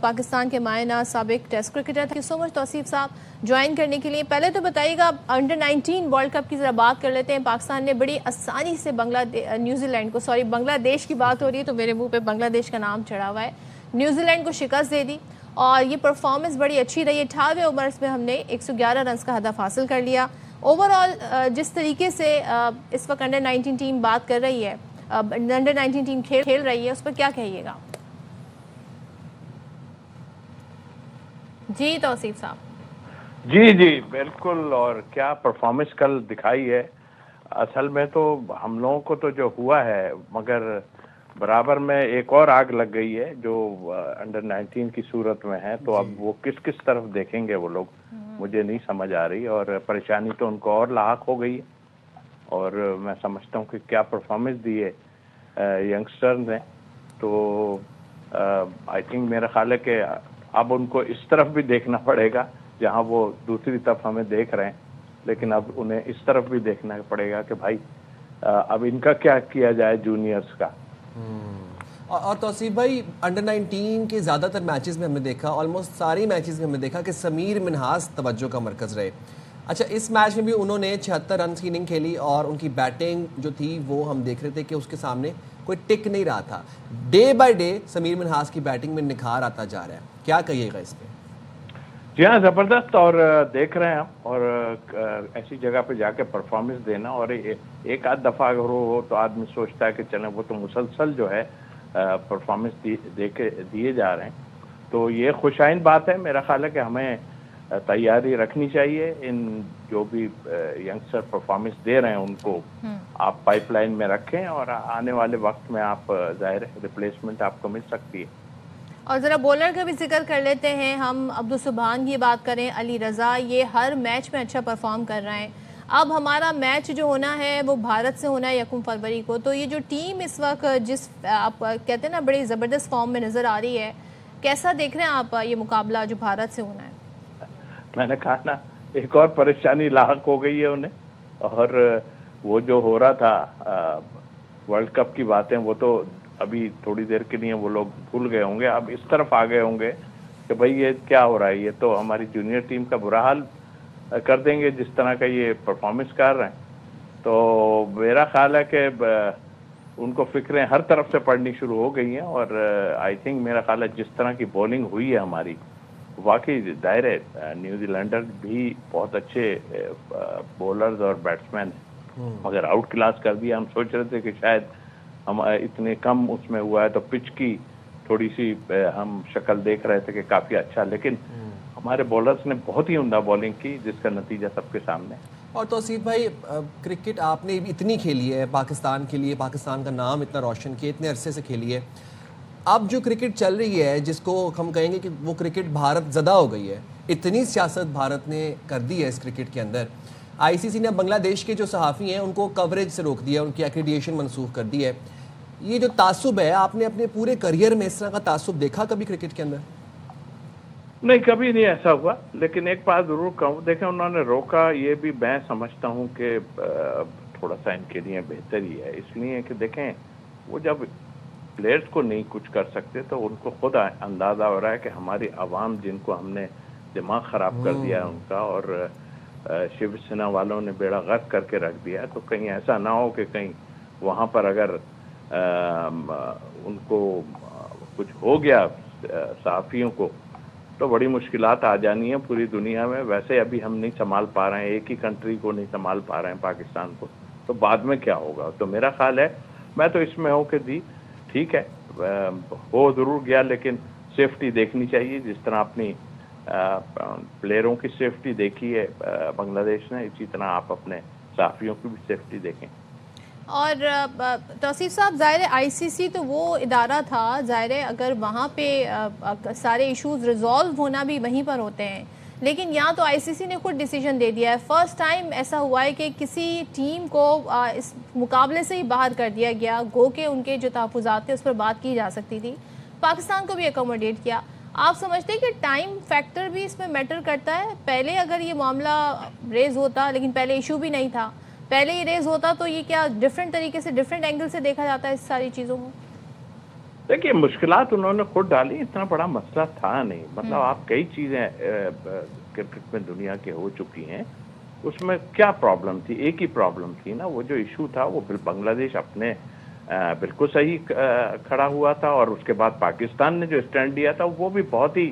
پاکستان کے مائنہ سابق test cricketer. Thank you so much Tauseef sahab join کرنے کے لیے. پہلے تو بتائیے گا انڈر 19 ورلڈ کپ کی ذرا بات کر لیتے ہیں. پاکستان نے بڑی آسانی سے بنگلہ دیش کی بات ہو رہی ہے تو میرے منہ پہ بنگلہ دیش کا نام چڑھا ہوا ہے. نیوزی لینڈ کو شکست دے دی اور یہ پرفارمنس بڑی اچھی رہی. 18ویں اوورز میں ہم نے 111 رنز کا ہدف حاصل کر لیا. اوور آل جس طریقے سے اس وقت انڈر 19 ٹیم بات کر رہی ہے, انڈر 19 ٹیم کھیل رہی ہے, اس پر کیا کہیے گا؟ جی توصیف صاحب. جی بالکل. اور کیا پرفارمنس کل دکھائی ہے. اصل میں تو ہم لوگوں کو تو جو ہوا ہے, مگر برابر میں ایک اور آگ لگ گئی ہے جو انڈر 19 کی صورت میں ہے. تو اب وہ کس طرف دیکھیں گے وہ لوگ, مجھے نہیں سمجھ آ رہی. اور پریشانی تو ان کو اور لاحق ہو گئی ہے. اور میں سمجھتا ہوں کہ کیا پرفارمنس دی ہے ینگسٹر نے. تو آئی تھنک میرا خیال ہے کہ اب ان کو اس طرف بھی دیکھنا پڑے گا جہاں وہ دوسری طرف ہمیں دیکھ رہے ہیں, لیکن اب انہیں اس طرف بھی دیکھنا پڑے گا کہ بھائی اب ان کا کیا کیا جائے جونیئرز کا. اور توصیف بھائی, انڈر 19 کے زیادہ تر میچز میں ہم نے دیکھا, آلموسٹ ساری میچز میں ہم نے دیکھا کہ سمیر منہاس توجہ کا مرکز رہے. اچھا, اس میچ میں بھی انہوں نے 76 رنز کی اننگ کھیلی اور ان کی بیٹنگ جو تھی وہ ہم دیکھ رہے تھے کہ اس کے سامنے کوئی ٹک نہیں رہا تھا. Day by day Sameer Minhas کی بیٹنگ میں نکھار آتا جا رہا ہے, کیا کہیے گا اس پہ؟ جی ہاں, زبردست. اور دیکھ رہے ہیں ہم, اور ایسی جگہ پہ جا کے پرفارمنس دینا, اور ایک آدھ دفعہ اگر ہو تو آدمی سوچتا ہے کہ چلیں وہ تو مسلسل جو ہے پرفارمنس دیے جا رہے ہیں. تو یہ خوشائن بات ہے. میرا خیال ہے کہ ہمیں تیاری رکھنی چاہیے. ان جو بھی ینگسٹر پرفارمنس دے رہے ہیں ان کو آپ پائپ لائن میں رکھیں, اور آنے والے وقت میں آپ ظاہر ریپلیسمنٹ آپ کو مل سکتی ہے. اور ذرا بولر کا بھی ذکر کر لیتے ہیں ہم. عبدالسبحان کی بات کریں, علی رضا, یہ ہر میچ میں اچھا پرفارم کر رہے ہیں. اب ہمارا میچ جو ہونا ہے وہ بھارت سے ہونا ہے 1 فروری کو. تو یہ جو ٹیم اس وقت جس آپ کہتے ہیں نا بڑی زبردست فارم میں نظر آ رہی ہے, کیسا دیکھ رہے ہیں آپ یہ مقابلہ جو بھارت سے ہونا ہے؟ میں نے کہا نا, ایک اور پریشانی لاحق ہو گئی ہے انہیں. اور وہ جو ہو رہا تھا ورلڈ کپ کی باتیں, وہ تو ابھی تھوڑی دیر کے لیے وہ لوگ بھول گئے ہوں گے. اب اس طرف آ گئے ہوں گے کہ بھئی یہ کیا ہو رہا ہے, یہ تو ہماری جونیئر ٹیم کا برا حال کر دیں گے جس طرح کا یہ پرفارمنس کر رہے ہیں. تو میرا خیال ہے کہ ان کو فکریں ہر طرف سے پڑنی شروع ہو گئی ہیں. اور آئی تھنک میرا خیال ہے جس طرح کی بولنگ ہوئی ہے ہماری, واقعی ظاہر ہے نیوزی لینڈر بھی بہت اچھے بولرز اور بیٹسمین ہیں, مگر آؤٹ کلاس کر دیا. ہم سوچ رہے تھے کہ شاید ہم اتنے کم اس میں ہوا ہے تو پچ کی تھوڑی سی ہم شکل دیکھ رہے تھے کہ کافی اچھا, لیکن ہمارے بولرز نے بہت ہی عمدہ بولنگ کی جس کا نتیجہ سب کے سامنے. اور توصیف بھائی, کرکٹ آپ نے اتنی کھیلی ہے پاکستان کے لیے, پاکستان کا نام اتنا روشن کیا, اتنے عرصے سے کھیلی ہے. اب جو کرکٹ چل رہی ہے جس کو ہم کہیں گے کہ وہ کرکٹ بھارت زدہ ہو گئی ہے, اتنی سیاست بھارت نے کر دی ہے اس کرکٹ کے اندر. آئی سی سی نے بنگلہ دیش کے جو صحافی ہیں ان کو کوریج سے روک دیا, ان کی ایکریڈیشن منسوخ کر دی ہے. یہ جو تعصب ہے, آپ نے اپنے پورے کریئر میں اس طرح کا تعصب دیکھا کبھی کرکٹ کے اندر؟ نہیں, کبھی نہیں ایسا ہوا. لیکن ایک بات ضرور کہوں, دیکھیں انہوں نے روکا, یہ بھی میں سمجھتا ہوں کہ تھوڑا سا ان کے لیے بہتر ہی ہے. اس لیے کہ دیکھیں وہ جب پلیئرز کو نہیں کچھ کر سکتے تو ان کو خود اندازہ ہو رہا ہے کہ ہماری عوام جن کو ہم نے دماغ خراب کر دیا ہے ان کا, اور شیو سینا والوں نے بیڑا غرق کر کے رکھ دیا ہے, تو کہیں ایسا نہ ہو کہ کہیں وہاں پر اگر ان کو کچھ ہو گیا صحافیوں کو تو بڑی مشکلات آ جانی ہیں پوری دنیا میں. ویسے ابھی ہم نہیں سنبھال پا رہے ہیں, ایک ہی کنٹری کو نہیں سنبھال پا رہے ہیں پاکستان کو, تو بعد میں کیا ہوگا. تو میرا خیال ہے, میں تو اس میں ہوں کہ جی ٹھیک ہے ہو ضرور گیا, لیکن سیفٹی دیکھنی چاہیے جس طرح اپنی پلیئروں کی سیفٹی دیکھی ہے بنگلہ دیش نے, اسی طرح آپ اپنے صحافیوں کی بھی سیفٹی دیکھیں. اور توصیف صاحب, ظاہر آئی سی سی تو وہ ادارہ تھا, ظاہر اگر وہاں پہ سارے ایشوز ریزالو ہونا بھی وہیں پر ہوتے ہیں, لیکن یہاں تو آئی سی سی نے خود ڈیسیجن دے دیا ہے. فرسٹ ٹائم ایسا ہوا ہے کہ کسی ٹیم کو اس مقابلے سے ہی باہر کر دیا گیا, گو کہ ان کے جو تحفظات تھے اس پر بات کی جا سکتی تھی. پاکستان کو بھی اکوموڈیٹ کیا. آپ سمجھتے ہیں کہ ٹائم فیکٹر بھی اس میں میٹر کرتا ہے؟ پہلے اگر یہ معاملہ ریز ہوتا, لیکن پہلے ایشو بھی نہیں تھا, پہلے ہی ریز ہوتا تو یہ کیا ڈیفرنٹ طریقے سے ڈیفرنٹ اینگل سے دیکھا جاتا ہے اس ساری چیزوں کو؟ دیکھیے مشکلات انہوں نے خود ڈالی, اتنا بڑا مسئلہ تھا نہیں. مطلب آپ کئی چیزیں کرکٹ میں دنیا کے ہو چکی ہیں, اس میں کیا پرابلم تھی؟ ایک ہی پرابلم تھی نا, وہ جو ایشو تھا وہ بنگلہ دیش اپنے بالکل صحیح کھڑا ہوا تھا, اور اس کے بعد پاکستان نے جو اسٹینڈ لیا تھا وہ بھی بہت ہی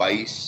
22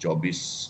24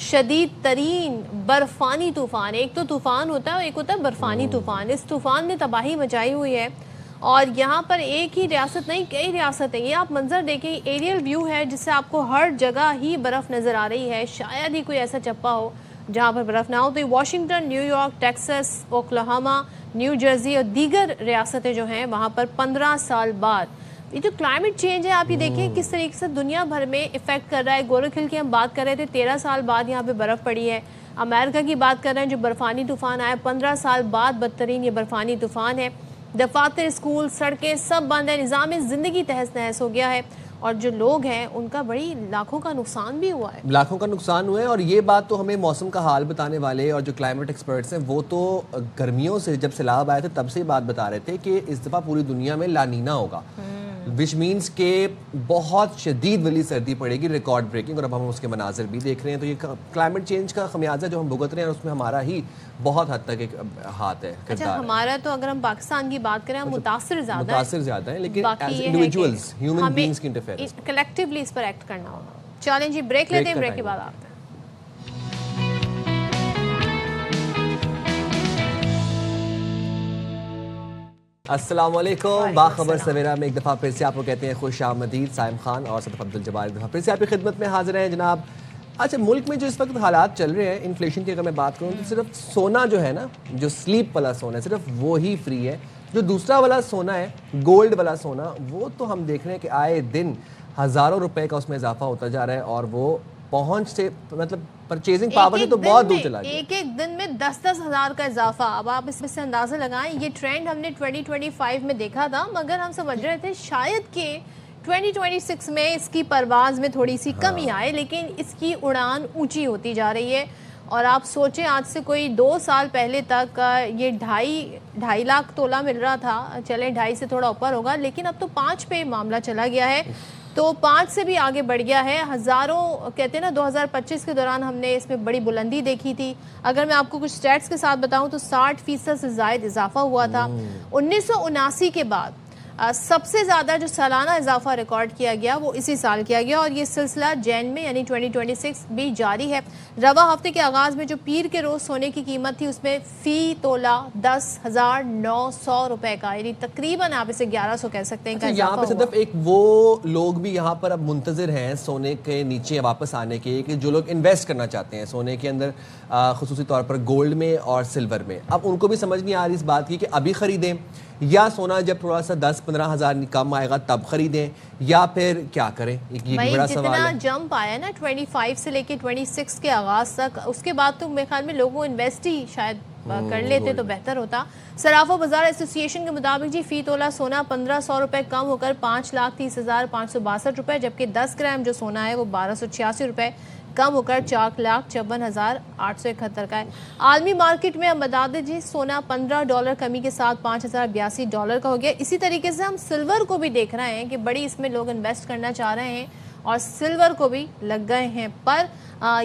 شدید ترین برفانی طوفان، ایک تو طوفان ہوتا ہے اور ایک ہوتا ہے برفانی طوفان، اس طوفان نے تباہی مچائی ہوئی ہے اور یہاں پر ایک ہی ریاست نہیں کئی ریاستیں، یہ آپ منظر دیکھیں، ایریل ویو ہے جس سے آپ کو ہر جگہ ہی برف نظر آ رہی ہے، شاید ہی کوئی ایسا چپا ہو جہاں پر برف نہ ہو. تو یہ Washington, New York, Texas, Oklahoma, New Jersey اور دیگر ریاستیں جو ہیں وہاں پر 15 سال بعد یہ جو کلائمیٹ چینج ہے آپ یہ دیکھیں کس طریقے سے دنیا بھر میں افیکٹ کر رہا ہے. گورکھ ہل کی ہم بات کر رہے تھے، 13 سال بعد یہاں پہ برف پڑی ہے. امریکہ کی بات کر رہے ہیں جو برفانی طوفان آیا، 15 سال بعد بدترین یہ برفانی طوفان ہے. دفاتر، اسکول، سڑکیں سب بند ہیں، نظام زندگی تہس نہس ہو گیا ہے اور جو لوگ ہیں ان کا بڑی لاکھوں کا نقصان بھی ہوا ہے. لاکھوں کا نقصان ہوا ہے اور یہ بات تو ہمیں موسم کا حال بتانے والے اور جو کلائمیٹ ایکسپرٹس ہیں وہ تو گرمیوں سے جب سیلاب آئے تھے تب سے بات بتا رہے تھے کہ اس دفعہ پوری دنیا میں لانینا ہوگا، وچ مینس کہ بہت شدید ولی سردی پڑے گی، ریکارڈ بریکنگ، اور اب ہم اس کے مناظر بھی دیکھ رہے ہیں. تو یہ کلائمیٹ چینج کا خمیازہ جو ہم بھگت رہے ہیں اس میں ہمارا ہی بہت حد تک ایک ہاتھ ہے. اچھا ہمارا تو اگر ہم پاکستان کی بات کریں ہم متاثر زیادہ ہیں لیکن ایز انڈیویجولز ہیومن بینگز کی انٹرفیئرنس کلیکٹیولی اس پر ایکٹ کرنا ہوگا. چلیں جی بریک لیتے ہیں، بریک کے بعد آتے ہیں. السلام علیکم، باخبر سویرا میں ایک دفعہ پھر سے آپ کو کہتے ہیں خوش آمدید. سائم خان اور صدف عبدالجبار ایک دفعہ پھر سے آپ کی خدمت میں حاضر ہیں جناب. اچھا ملک میں جو اس وقت حالات چل رہے ہیں انفلیشن کی اگر میں بات کروں تو صرف سونا جو ہے نا، جو سلیپ والا سونا ہے صرف وہی فری ہے. جو دوسرا والا سونا ہے، گولڈ والا سونا، وہ تو ہم دیکھ رہے ہیں کہ آئے دن ہزاروں روپے کا اس میں اضافہ ہوتا جا رہا ہے اور وہ پہنچ سے مطلب پرچیزنگ پاور سے تو بہت دور چلا گیا. ایک ایک دن میں 10-10 ہزار کا اضافہ. اب آپ اس میں سے اندازہ لگائیں، یہ ٹرینڈ ہم نے 2025 میں دیکھا تھا مگر ہم سمجھ رہے تھے شاید کہ 2026 میں اس کی پرواز میں تھوڑی سی کمی آئے، لیکن اس کی اڑان اونچی ہوتی جا رہی ہے. اور آپ سوچیں آج سے کوئی 2 سال پہلے تک یہ 2.5 لاکھ تولہ مل رہا تھا، چلیں 2.5 سے تھوڑا اوپر ہوگا، لیکن اب تو 5 پہ معاملہ چلا گیا ہے، تو 5 سے بھی آگے بڑھ گیا ہے. ہزاروں کہتے ہیں نا 2025 کے دوران ہم نے اس میں بڑی بلندی دیکھی تھی. اگر میں آپ کو کچھ سٹیٹس کے ساتھ بتاؤں تو 60% سے زائد اضافہ ہوا تھا. 1979 کے بعد سب سے زیادہ جو سالانہ اضافہ ریکارڈ کیا گیا وہ اسی سال کیا گیا اور یہ سلسلہ جین میں یعنی 2026 بھی جاری ہے. رواں ہفتے کے آغاز میں جو پیر کے روز سونے کی قیمت تھی اس میں فی تولہ 10,900 روپے کا، یعنی تقریباً آپ اسے 1100 کہہ سکتے ہیں کا یہاں پہ صدف ایک وہ لوگ بھی یہاں پر اب منتظر ہیں سونے کے نیچے واپس آنے کے، کہ جو لوگ انویسٹ کرنا چاہتے ہیں سونے کے اندر، خصوصی طور پر گولڈ میں اور سلور میں. اب ان کو بھی سمجھ نہیں آ رہی اس بات کی کہ ابھی خریدیں یا سونا جب تھوڑا سا 10-15 ہزار کم آئے گا تب خریدیں، یا پھر کیا کریں. یہ بڑا سوال ہے. جتنا جمپ آیا نا 25 سے لے کے 26 کے آغاز تک، اس کے بعد تو میرے خیال میں لوگوں انویسٹ ہی شاید کر لیتے تو بہتر ہوتا. صراف و بازار ایسوسی ایشن کے مطابق جی فی تولہ سونا 1500 روپے کم ہو کر 5,30,562 روپے، جبکہ 10 گرام جو سونا ہے وہ 1286 روپے کم ہو کر 4,54,871 کا ہے. عالمی مارکیٹ میں ہم بتا دیں جی سونا $15 کمی کے ساتھ $5,082 کا ہو گیا. اسی طریقے سے ہم سلور کو بھی دیکھ رہے ہیں کہ بڑی اس میں لوگ انویسٹ کرنا چاہ رہے ہیں اور سلور کو بھی لگ گئے ہیں. پر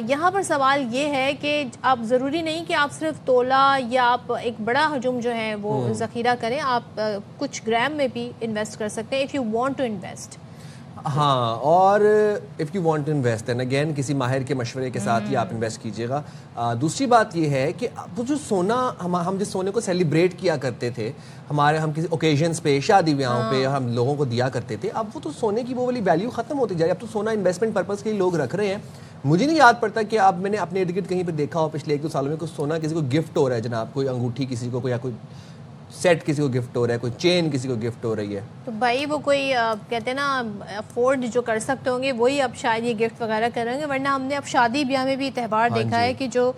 یہاں پر سوال یہ ہے کہ اب ضروری نہیں کہ آپ صرف تولہ یا آپ ایک بڑا حجم جو ہے وہ ذخیرہ کریں، آپ کچھ گرام میں بھی انویسٹ کر سکتے ہیں if you want to invest. ہاں، اور if you want to invest then again کسی ماہر کے مشورے کے ساتھ ہی آپ انویسٹ کیجیے گا. دوسری بات یہ ہے کہ وہ جو سونا ہم جس سونے کو سیلیبریٹ کیا کرتے تھے، ہم کسی اوکیزنس پہ، شادی بیاہوں پہ ہم لوگوں کو دیا کرتے تھے، اب وہ تو سونے کی وہ والی ویلیو ختم ہوتی جا رہی ہے. اب تو سونا انویسٹمنٹ پرپز کے لیے لوگ رکھ رہے ہیں. مجھے نہیں یاد پڑتا کہ اب میں نے اپنے ارد گرد کہیں پہ دیکھا ہو پچھلے 1-2 سالوں میں کوئی سونا کسی کو گفٹ ہو رہا ہے جناب، کوئی انگوٹھی کسی کو، یا کوئی سیٹ کسی کو گفٹ ہو رہا ہے، کوئی چین کسی کو گفٹ ہو رہی ہے. تو بھائی وہ کوئی کہتے ہیں نا افورڈ جو کر سکتے ہوں گے وہی اب شاید یہ گفٹ وغیرہ کریں گے، ورنہ ہم نے اب شادی بیاہ میں بھی تہوار دیکھا ہے کہ جو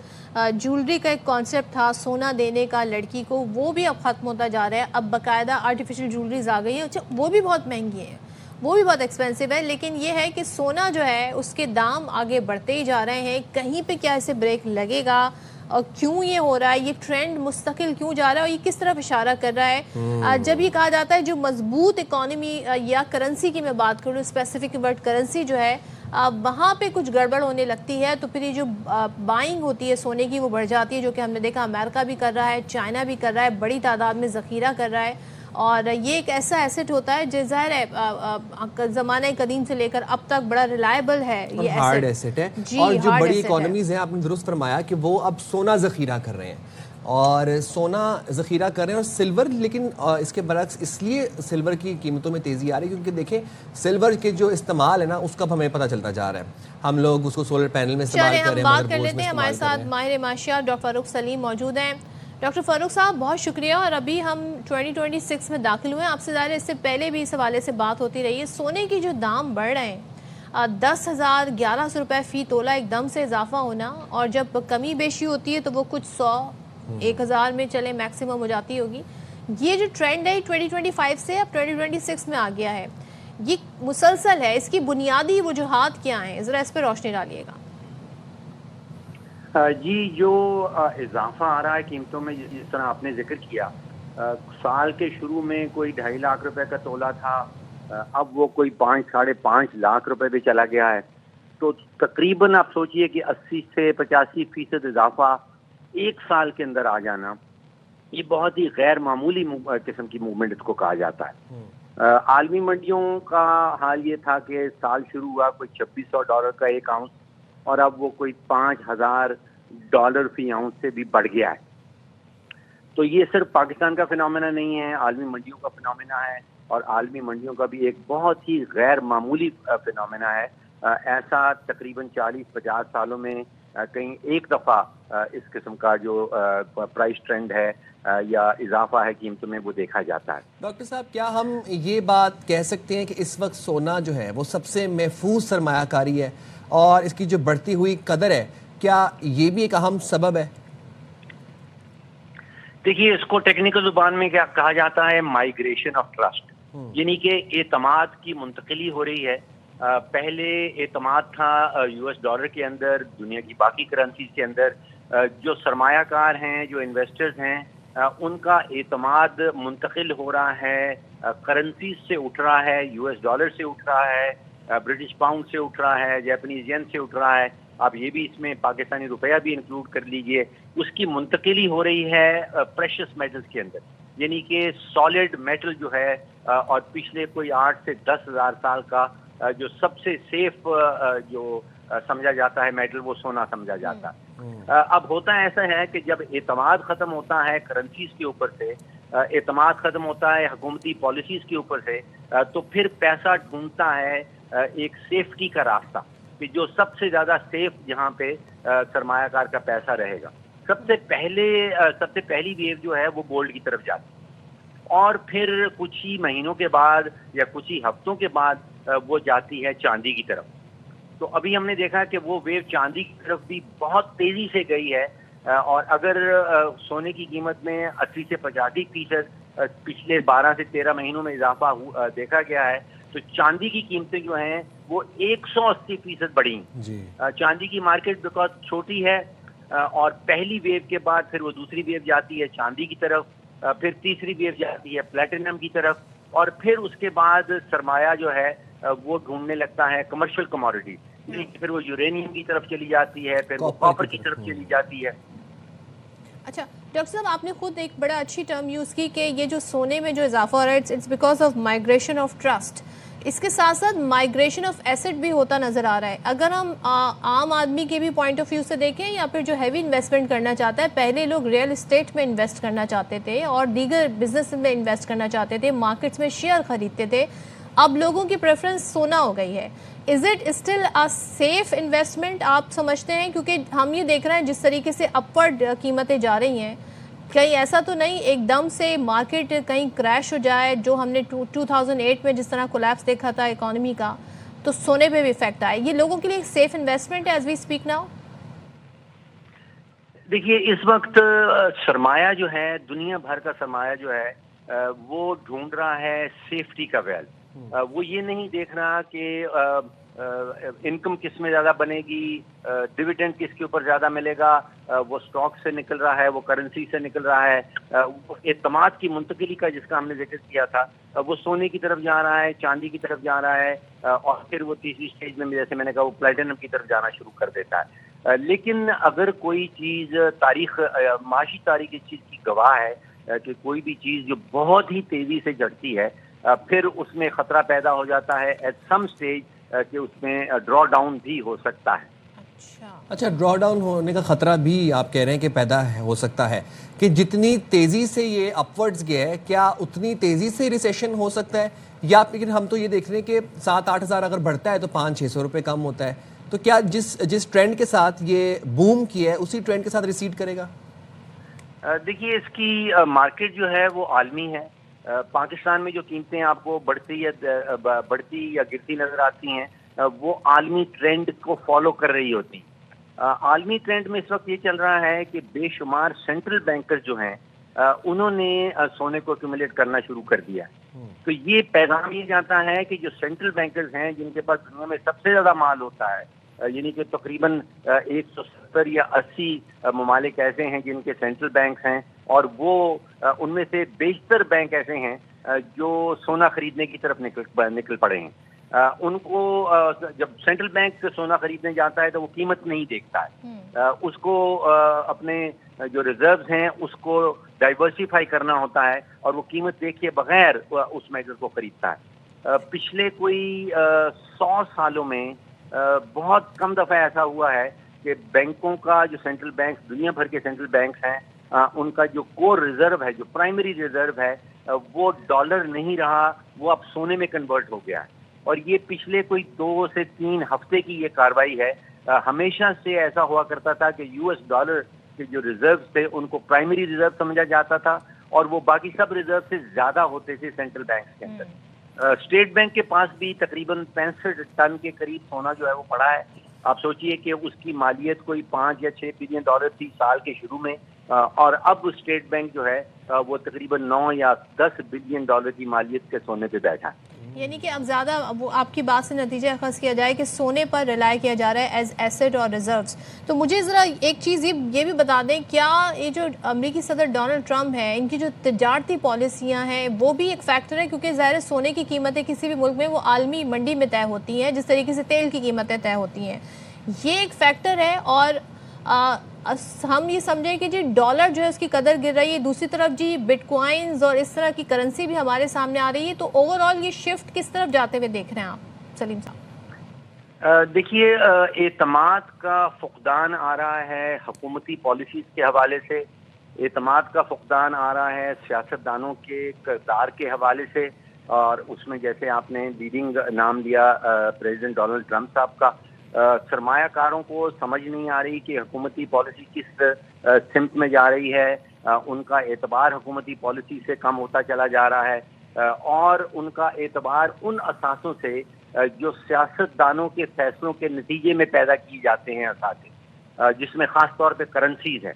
جولری کا ایک کانسیپٹ تھا سونا دینے کا لڑکی کو، وہ بھی اب ختم ہوتا جا رہا ہے. اب باقاعدہ آرٹیفیشل جولریز آ گئی ہیں. اچھا وہ بھی بہت مہنگی ہیں، وہ بھی بہت ایکسپینسو ہے، لیکن یہ ہے کہ سونا جو ہے اس کے دام آگے بڑھتے ہی جا رہے ہیں. کہیں پہ کیا اسے بریک لگے گا اور کیوں یہ ہو رہا ہے، یہ ٹرینڈ مستقل کیوں جا رہا ہے اور یہ کس طرف اشارہ کر رہا ہے؟ جب یہ کہا جاتا ہے جو مضبوط اکانومی یا کرنسی کی میں بات کروں، اسپیسیفک ورڈ کرنسی جو ہے، وہاں پہ کچھ گڑبڑ ہونے لگتی ہے تو پھر یہ جو بائنگ ہوتی ہے سونے کی وہ بڑھ جاتی ہے، جو کہ ہم نے دیکھا امریکہ بھی کر رہا ہے، چائنا بھی کر رہا ہے، بڑی تعداد میں ذخیرہ کر رہا ہے. اور یہ ایک ایسا ایسٹ ہوتا ہے جو ظاہر ہے زمانہ قدیم سے لے کر اب تک بڑا ریلائبل ہے، یہ ہارڈ ایسٹ ہے. اور جو بڑی اکانومیز ہیں، آپ نے درست فرمایا کہ وہ اب سونا ذخیرہ کر رہے ہیں اور سونا ذخیرہ کر رہے ہیں اور سلور، لیکن اس کے برعکس اس لیے سلور کی قیمتوں میں تیزی آ رہی ہے کیونکہ دیکھیں سلور کے جو استعمال ہے نا اس کا ہمیں پتہ چلتا جا رہا ہے. ہم لوگ اس کو سولر پینل میں استعمال کر رہے ہیں، بات کر لیتے ہیں. ہمارے ساتھ ماہر معاشیات ڈاکٹر فاروق سلیم موجود ہیں. ڈاکٹر فاروق صاحب بہت شکریہ. اور ابھی ہم 2026 میں داخل ہوئے ہیں، آپ سے ظاہر اس سے پہلے بھی اس حوالے سے بات ہوتی رہی ہے. سونے کی جو دام بڑھ رہے ہیں، 10,000 1100 روپے فی تولہ ایک دم سے اضافہ ہونا، اور جب کمی بیشی ہوتی ہے تو وہ کچھ 100 1000 میں چلے میکسیمم ہو جاتی ہوگی. یہ جو ٹرینڈ ہے 2025 سے اب 2026 میں آ گیا ہے، یہ مسلسل ہے، اس کی بنیادی وجوہات کیا ہیں؟ ذرا اس پہ روشنی ڈالیے گا. جی، جو اضافہ آ رہا ہے قیمتوں میں، جس طرح آپ نے ذکر کیا، سال کے شروع میں کوئی 2.5 لاکھ روپے کا تولہ تھا، اب وہ کوئی 5-5.5 لاکھ روپے بھی چلا گیا ہے. تو تقریباً آپ سوچئے کہ 80 سے 85% اضافہ ایک سال کے اندر آ جانا، یہ بہت ہی غیر معمولی قسم کی موومنٹ اس کو کہا جاتا ہے. عالمی منڈیوں کا حال یہ تھا کہ سال شروع ہوا کوئی $2600 کا ایک آؤنس، اور اب وہ کوئی $5000 فی آؤنس سے بھی بڑھ گیا ہے. تو یہ صرف پاکستان کا فنومینا نہیں ہے، عالمی منڈیوں کا فنومینا ہے، اور عالمی منڈیوں کا بھی ایک بہت ہی غیر معمولی فنومینا ہے. ایسا تقریباً 40-50 سالوں میں کہیں ایک دفعہ اس قسم کا جو پرائس ٹرینڈ ہے یا اضافہ ہے قیمتوں میں وہ دیکھا جاتا ہے. ڈاکٹر صاحب، کیا ہم یہ بات کہہ سکتے ہیں کہ اس وقت سونا جو ہے وہ سب سے محفوظ سرمایہ کاری ہے، اور اس کی جو بڑھتی ہوئی قدر ہے، کیا یہ بھی ایک اہم سبب ہے؟ دیکھیے، اس کو ٹیکنیکل زبان میں کیا کہا جاتا ہے، مائیگریشن آف ٹرسٹ، یعنی کہ اعتماد کی منتقلی ہو رہی ہے. پہلے اعتماد تھا US ڈالر کے اندر، دنیا کی باقی کرنسیز کے اندر. جو سرمایہ کار ہیں، جو انویسٹرز ہیں، ان کا اعتماد منتقل ہو رہا ہے، کرنسیز سے اٹھ رہا ہے، US ڈالر سے اٹھ رہا ہے، برٹش پاؤنڈ سے اٹھ رہا ہے، جیپنیز ین سے اٹھ رہا ہے. اب یہ بھی اس میں پاکستانی روپیہ بھی انکلوڈ کر لیجئے. اس کی منتقلی ہو رہی ہے پریشس میٹلز کے اندر، یعنی کہ سالڈ میٹل جو ہے، اور پچھلے کوئی 8 سے 10 ہزار سال کا جو سب سے سیف جو سمجھا جاتا ہے میٹل، وہ سونا سمجھا جاتا ہے. اب ہوتا ایسا ہے کہ جب اعتماد ختم ہوتا ہے کرنسیز کے اوپر سے، اعتماد ختم ہوتا ہے حکومتی پالیسیز کے اوپر سے، تو پھر پیسہ ڈھونڈتا ہے ایک سیفٹی کا راستہ، کہ جو سب سے زیادہ سیف جہاں پہ سرمایہ کار کا پیسہ رہے گا. سب سے پہلی ویو جو ہے وہ گولڈ کی طرف جاتی ہے، اور پھر کچھ ہی مہینوں کے بعد یا کچھ ہی ہفتوں کے بعد وہ جاتی ہے چاندی کی طرف. تو ابھی ہم نے دیکھا کہ وہ ویو چاندی کی طرف بھی بہت تیزی سے گئی ہے، اور اگر سونے کی قیمت میں 80 سے 85% پچھلے 12 سے 13 مہینوں میں اضافہ دیکھا گیا ہے، تو چاندی کی قیمتیں جو ہیں وہ 180% بڑھی. چاندی کی مارکیٹ بیکاز چھوٹی ہے، اور پہلی ویو کے بعد پھر وہ دوسری ویو جاتی ہے چاندی کی طرف، پھر تیسری ویو جاتی ہے پلیٹینم کی طرف، اور پھر اس کے بعد سرمایہ جو ہے وہ ڈھونڈنے لگتا ہے کمرشل کموڈٹی، پھر وہ یورینیم کی طرف چلی جاتی ہے، پھر وہ کاپر کی طرف چلی جاتی ہے. اچھا ڈاکٹر صاحب، آپ نے خود ایک بڑا اچھی ٹرم یوز کی کہ یہ جو سونے میں جو اضافہ ہو رہا ہے it's because of migration of trust. اس کے ساتھ ساتھ مائیگریشن آف ایسٹ بھی ہوتا نظر آ رہا ہے. اگر ہم عام آدمی کے بھی پوائنٹ آف ویو سے دیکھیں، یا پھر جو ہیوی انویسٹمنٹ کرنا چاہتا ہے، پہلے لوگ ریئل اسٹیٹ میں انویسٹ کرنا چاہتے تھے اور دیگر بزنس میں انویسٹ کرنا چاہتے تھے، مارکیٹس میں شیئر خریدتے تھے. اب لوگوں کی پریفرنس سونا ہو گئی ہے. Is it still a safe investment آپ سمجھتے ہیں؟ کیونکہ ہم یہ دیکھ رہے ہیں جس طریقے سے اپورڈ قیمتیں جا رہی ہیں، کہیں ایسا تو نہیں ایک دم سے مارکیٹ کہیں کریش ہو جائے، جو ہم نے 2008 میں جس طرح کولیپس دیکھا تھا اکانومی کا، تو سونے پہ بھی افیکٹ آئے. یہ لوگوں کے لیے ایک سیف انویسٹمنٹ ہے ایز وی اسپیک ناؤ؟ دیکھیے، اس وقت سرمایہ جو ہے، دنیا بھر کا سرمایہ جو ہے، وہ ڈھونڈ رہا ہے سیفٹی کا ویل. وہ یہ نہیں دیکھ رہا کہ انکم کس میں زیادہ بنے گی، ڈیویڈنڈ کس کے اوپر زیادہ ملے گا، وہ سٹاک سے نکل رہا ہے، وہ کرنسی سے نکل رہا ہے. وہ اعتماد کی منتقلی کا جس کا ہم نے ذکر کیا تھا، وہ سونے کی طرف جا رہا ہے، چاندی کی طرف جا رہا ہے، اور پھر وہ تیسری سٹیج میں جیسے میں نے کہا وہ پلیٹینم کی طرف جانا شروع کر دیتا ہے. لیکن اگر کوئی چیز معاشی تاریخ اس چیز کی گواہ ہے کہ کوئی بھی چیز جو بہت ہی تیزی سے چڑھتی ہے پھر اس میں خطرہ پیدا ہو جاتا ہے ایٹ سم سٹیج کہ اس میں ڈرا ڈاؤن بھی ہو سکتا ہے. اچھا، ڈرا ڈاؤن ہونے کا خطرہ بھی آپ کہہ رہے ہیں کہ پیدا ہو سکتا ہے کہ جتنی تیزی سے یہ اپورڈز گیا ہے کیا اتنی تیزی سے ریسیشن ہو سکتا ہے، یا لیکن ہم تو یہ دیکھ رہے ہیں کہ 7-8 ہزار اگر بڑھتا ہے تو 500-600 روپے کم ہوتا ہے، تو کیا جس ٹرینڈ کے ساتھ یہ بوم کیا ہے اسی ٹرینڈ کے ساتھ ریسیڈ کرے گا؟ دیکھیے اس کی مارکیٹ جو ہے وہ عالمی ہے. پاکستان میں جو قیمتیں آپ کو بڑھتی یا گرتی نظر آتی ہیں وہ عالمی ٹرینڈ کو فالو کر رہی ہوتی ہیں. عالمی ٹرینڈ میں اس وقت یہ چل رہا ہے کہ بے شمار سینٹرل بینکر جو ہیں انہوں نے سونے کو ایکومولیٹ کرنا شروع کر دیا. تو یہ پیغام یہ جاتا ہے کہ جو سینٹرل بینکرز ہیں جن کے پاس دنیا میں سب سے زیادہ مال ہوتا ہے، یعنی کہ تقریباً 170 یا 80 ممالک ایسے ہیں جن کے سینٹرل بینکس ہیں، اور وہ ان میں سے بیشتر بینک ایسے ہیں جو سونا خریدنے کی طرف نکل پڑے ہیں. ان کو جب سینٹرل بینک سونا خریدنے جاتا ہے تو وہ قیمت نہیں دیکھتا ہے، اس کو اپنے جو ریزروز ہیں اس کو ڈائیورسیفائی کرنا ہوتا ہے اور وہ قیمت دیکھے بغیر اس میٹر کو خریدتا ہے. پچھلے کوئی 100 سالوں میں بہت کم دفعہ ایسا ہوا ہے کہ بینکوں کا جو سینٹرل بینک دنیا بھر کے سینٹرل بینکس ہیں ان کا جو کور ریزرو ہے، جو پرائمری ریزرو ہے، وہ ڈالر نہیں رہا، وہ اب سونے میں کنورٹ ہو گیا ہے. اور یہ پچھلے کوئی 2 سے 3 ہفتے کی یہ کاروائی ہے. ہمیشہ سے ایسا ہوا کرتا تھا کہ US ڈالر کے جو ریزروز تھے ان کو پرائمری ریزرو سمجھا جاتا تھا اور وہ باقی سب ریزرو سے زیادہ ہوتے تھے سینٹرل بینکس کے اندر. اسٹیٹ بینک کے پاس بھی تقریباً 65 ٹن کے قریب سونا جو ہے وہ پڑا ہے. آپ سوچئے کہ اس کی مالیت کوئی 5 یا 6 بلین ڈالر تھی سال کے شروع میں، اور اب اسٹیٹ بینک جو ہے وہ تقریباً 9 یا 10 بلین ڈالر کی مالیت کے سونے پہ بیٹھا ہے. یعنی کہ اب زیادہ وہ آپ کی بات سے نتیجہ اخذ کیا جائے کہ سونے پر ریلائی کیا جا رہا ہے ایز ایسٹ اور ریزروز. تو مجھے ذرا ایک چیز یہ بھی بتا دیں، کیا یہ جو امریکی صدر ڈونلڈ ٹرمپ ہیں ان کی جو تجارتی پالیسیاں ہیں وہ بھی ایک فیکٹر ہے؟ کیونکہ ظاہر سونے کی قیمتیں کسی بھی ملک میں وہ عالمی منڈی میں طے ہوتی ہیں جس طریقے سے تیل کی قیمتیں طے ہوتی ہیں، یہ ایک فیکٹر ہے. اور ہم یہ سمجھیں کہ جی ڈالر جو ہے اس کی قدر گر رہی ہے، دوسری طرف جی بٹ کوائنز اور اس طرح کی کرنسی بھی ہمارے سامنے آ رہی ہے، تو اوور آل یہ شفٹ کس طرف جاتے ہوئے دیکھ رہے ہیں آپ سلیم صاحب؟ دیکھیے اعتماد کا فقدان آ رہا ہے حکومتی پالیسیز کے حوالے سے، اعتماد کا فقدان آ رہا ہے سیاستدانوں کے کردار کے حوالے سے، اور اس میں جیسے آپ نے لیڈنگ نام دیا پریزیڈنٹ ڈونلڈ ٹرمپ صاحب کا. سرمایہ کاروں کو سمجھ نہیں آ رہی کہ حکومتی پالیسی کس سمت میں جا رہی ہے. ان کا اعتبار حکومتی پالیسی سے کم ہوتا چلا جا رہا ہے، اور ان کا اعتبار ان اثاثوں سے جو سیاستدانوں کے فیصلوں کے نتیجے میں پیدا کیے جاتے ہیں اثاثے، جس میں خاص طور پہ کرنسیز ہے،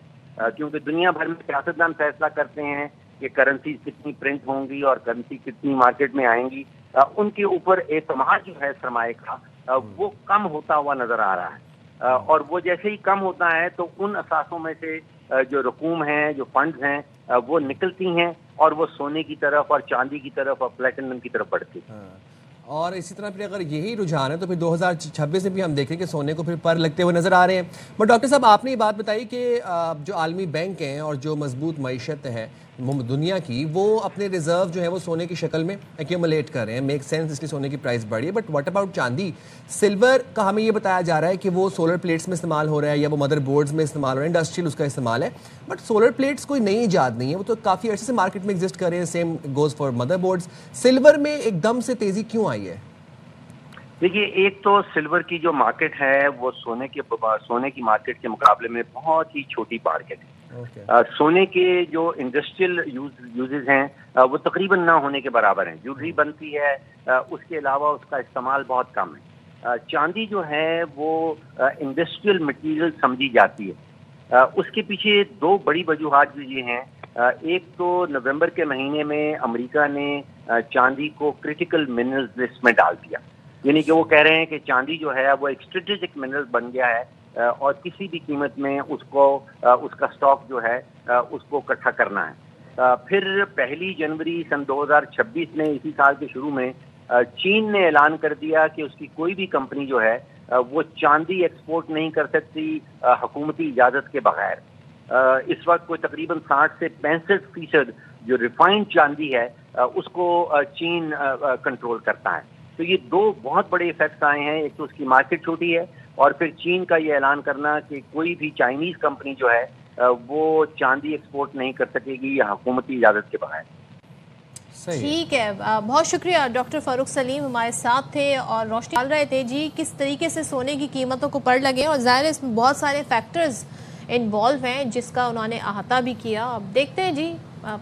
کیونکہ دنیا بھر میں سیاستدان فیصلہ کرتے ہیں کہ کرنسیز کتنی پرنٹ ہوں گی اور کرنسی کتنی مارکیٹ میں آئیں گی. ان کے اوپر اعتماد جو ہے سرمایہ کا وہ کم ہوتا ہوا نظر آ رہا ہے، اور وہ جیسے ہی کم ہوتا ہے تو ان اثاثوں میں سے جو رقوم ہیں، جو فنڈز ہیں، وہ نکلتی ہیں اور وہ سونے کی طرف اور چاندی کی طرف اور پلیٹینم کی طرف بڑھتی ہیں. اور اسی طرح پھر اگر یہی رجحان ہے تو پھر 2026 میں بھی ہم دیکھیں کہ سونے کو پھر پر لگتے ہوئے نظر آ رہے ہیں. بٹ ڈاکٹر صاحب آپ نے یہ بات بتائی کہ جو عالمی بینک ہیں اور جو مضبوط معیشت ہے دنیا کی، وہ اپنے ریزرو جو ہے وہ سونے کی شکل میں ایکیومولیٹ کر رہے ہیں، میک سینس، اس لیے سونے کی پرائس بڑھی ہے. بٹ واٹ اباؤٹ چاندی؟ سلور کا ہمیں یہ بتایا جا رہا ہے کہ وہ سولر پلیٹس میں استعمال ہو رہا ہے یا وہ مدر بورڈز میں استعمال ہو رہا ہے، انڈسٹریل اس کا استعمال ہے. بٹ سولر پلیٹس کوئی نئی ایجاد نہیں ہے، وہ تو کافی عرصے سے مارکیٹ میں ایگزسٹ کر رہے ہیں. Same goes for mother boards. Silver میں ایک دم سے تیزی کیوں آئی ہے؟ دیکھیے، ایک تو سلور کی جو مارکیٹ ہے وہ سونے کی مارکیٹ کے مقابلے میں بہت ہی چھوٹی مارکیٹ ہے. سونے کے جو انڈسٹریل یوزز ہیں وہ تقریباً نہ ہونے کے برابر ہیں. جویلری بنتی ہے، اس کے علاوہ اس کا استعمال بہت کم ہے. چاندی جو ہے وہ انڈسٹریل مٹیریل سمجھی جاتی ہے. اس کے پیچھے 2 بڑی وجوہات جو یہ ہیں. ایک تو نومبر کے مہینے میں امریکہ نے چاندی کو کرٹیکل منرلز لسٹ میں ڈال دیا، یعنی کہ وہ کہہ رہے ہیں کہ چاندی جو ہے وہ ایک اسٹریٹجک منرل بن گیا ہے اور کسی بھی قیمت میں اس کا سٹاک جو ہے اس کو اکٹھا کرنا ہے. پھر 1 جنوری سن 2026 میں اسی سال کے شروع میں چین نے اعلان کر دیا کہ اس کی کوئی بھی کمپنی جو ہے وہ چاندی ایکسپورٹ نہیں کر سکتی حکومتی اجازت کے بغیر. اس وقت کوئی تقریباً 60 سے 65% جو ریفائنڈ چاندی ہے اس کو چین کنٹرول کرتا ہے. تو یہ دو بہت بڑے ایفیکٹس آئے ہیں. ایک تو اس کی مارکیٹ چھوٹی ہے اور پھر چین کا یہ اعلان کرنا کہ کوئی بھی چائنیز کمپنی جو ہے وہ چاندی ایکسپورٹ نہیں کر سکے گی یا حکومتی اجازت کے بغیر. ٹھیک ہے, بہت شکریہ. ڈاکٹر فاروق سلیم ہمارے ساتھ تھے اور روشنی ڈال رہے تھے جی کس طریقے سے سونے کی قیمتوں کو پڑ لگے, اور ظاہر ہے اس میں بہت سارے فیکٹرز انوالو ہیں جس کا انہوں نے احاطہ بھی کیا. اب دیکھتے ہیں جی,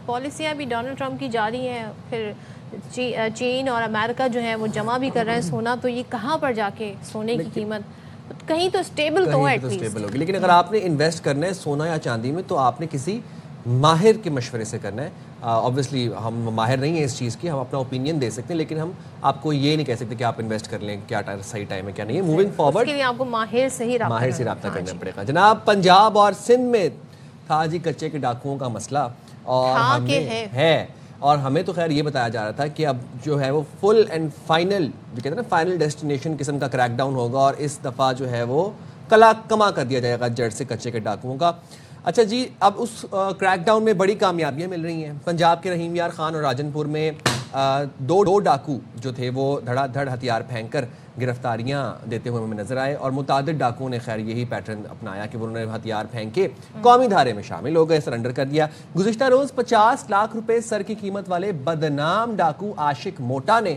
پالیسیاں بھی ڈونلڈ ٹرمپ کی جاری ہیں, پھر چین اور امریکہ جو ہے وہ جمع بھی کر رہے ہیں سونا, تو یہ کہاں پر جا کے سونے کی قیمت کہیں تو اسٹیبل تو ہے. لیکن اگر آپ نے انویسٹ کرنا ہے سونا یا چاندی میں تو آپ نے کسی ماہر کے مشورے سے کرنا ہے. آبویسلی ہم ماہر نہیں ہیں اس چیز کی, ہم اپنا اوپینین دے سکتے ہیں, لیکن ہم آپ کو یہ نہیں کہہ سکتے کہ آپ انویسٹ کر لیں, کیا صحیح ٹائم ہے کیا نہیں ہے. موونگ فارورڈ اس کے لیے آپ کو ماہر سے ہی رابطہ کرنا پڑے گا. جناب, پنجاب اور سندھ میں تھا جی کچے کے ڈاکوؤں کا مسئلہ, اور اور ہمیں تو خیر یہ بتایا جا رہا تھا کہ اب جو ہے وہ فل اینڈ فائنل, جو کہتے ہیں نا فائنل ڈیسٹینیشن قسم کا کریک ڈاؤن ہوگا, اور اس دفعہ جو ہے وہ کلا کما کر دیا جائے گا جڑ سے کچے کے ڈاکوؤں کا. اچھا جی, اب اس کریک ڈاؤن میں بڑی کامیابیاں مل رہی ہیں. پنجاب کے رحیم یار خان اور راجن پور میں دو ڈاکو جو تھے وہ دھڑا دھڑ ہتھیار پھینک کر گرفتاریاں دیتے ہوئے ہمیں نظر آئے, اور متعدد ڈاکوؤں نے خیر یہی پیٹرن اپنایا کہ انہوں نے ہتھیار پھینک کے قومی دھارے میں شامل ہو گئے, سرنڈر کر دیا. گزشتہ روز 50 لاکھ روپے سر کی قیمت والے بدنام ڈاکو عاشق موٹا نے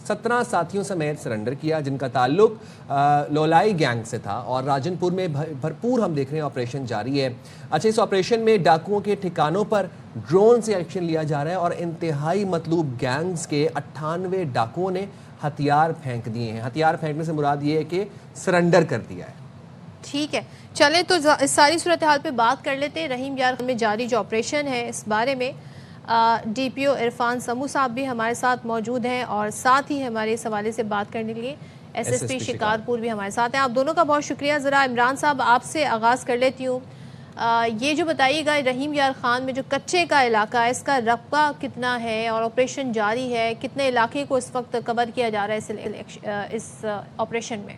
17 ساتھیوں سمیت سرنڈر کیا, جن کا تعلق لولائی گینگ سے تھا, اور راجن پور میں بھرپور ہم دیکھ رہے ہیں آپریشن جاری ہے. اچھا, اس آپریشن میں ڈاکوؤں کے ٹھکانوں پر ڈرون سے ایکشن لیا جا رہا ہے, اور انتہائی مطلوب گینگز کے 98 ڈاکوؤں نے ہتھیار پھینک دیے ہیں. ہتھیار پھینکنے سے مراد یہ ہے کہ سرنڈر کر دیا ہے. ٹھیک ہے, چلیں تو اس ساری صورتحال پہ بات کر لیتے ہیں. رحیم یار میں جاری جو آپریشن ہے اس بارے میں ڈی پی او عرفان سمو صاحب بھی ہمارے ساتھ موجود ہیں, اور ساتھ ہی ہمارے اس حوالے سے بات کرنے کے لیے ایس ایس پی شکارپور بھی ہمارے ساتھ ہیں. آپ دونوں کا بہت شکریہ. ذرا عمران صاحب آپ سے آغاز کر لیتی ہوں, یہ جو بتائیے گا رحیم یار خان میں جو کچے کا علاقہ ہے اس کا رقبہ کتنا ہے, اور آپریشن جاری ہے, کتنے علاقے کو اس وقت کور کیا جا رہا ہے اس آپریشن میں؟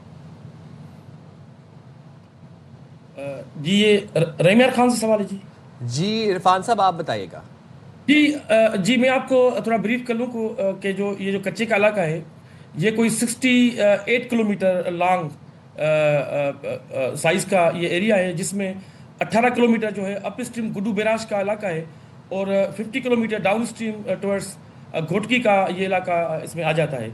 جی, یہ رحیم یار خان سے سوال ہے. جی عرفان صاحب آپ بتائیے گا. جی میں آپ کو تھوڑا بریف کر لوں کہ یہ جو کچے کا علاقہ ہے یہ کوئی 68 کلومیٹر لانگ سائز کا یہ ایریا ہے, جس میں 18 کلومیٹر جو ہے اپ اسٹریم گڈو بیراج کا علاقہ ہے, اور 50 kilometre down stream towards Ghotki کا یہ علاقہ اس میں آ جاتا ہے.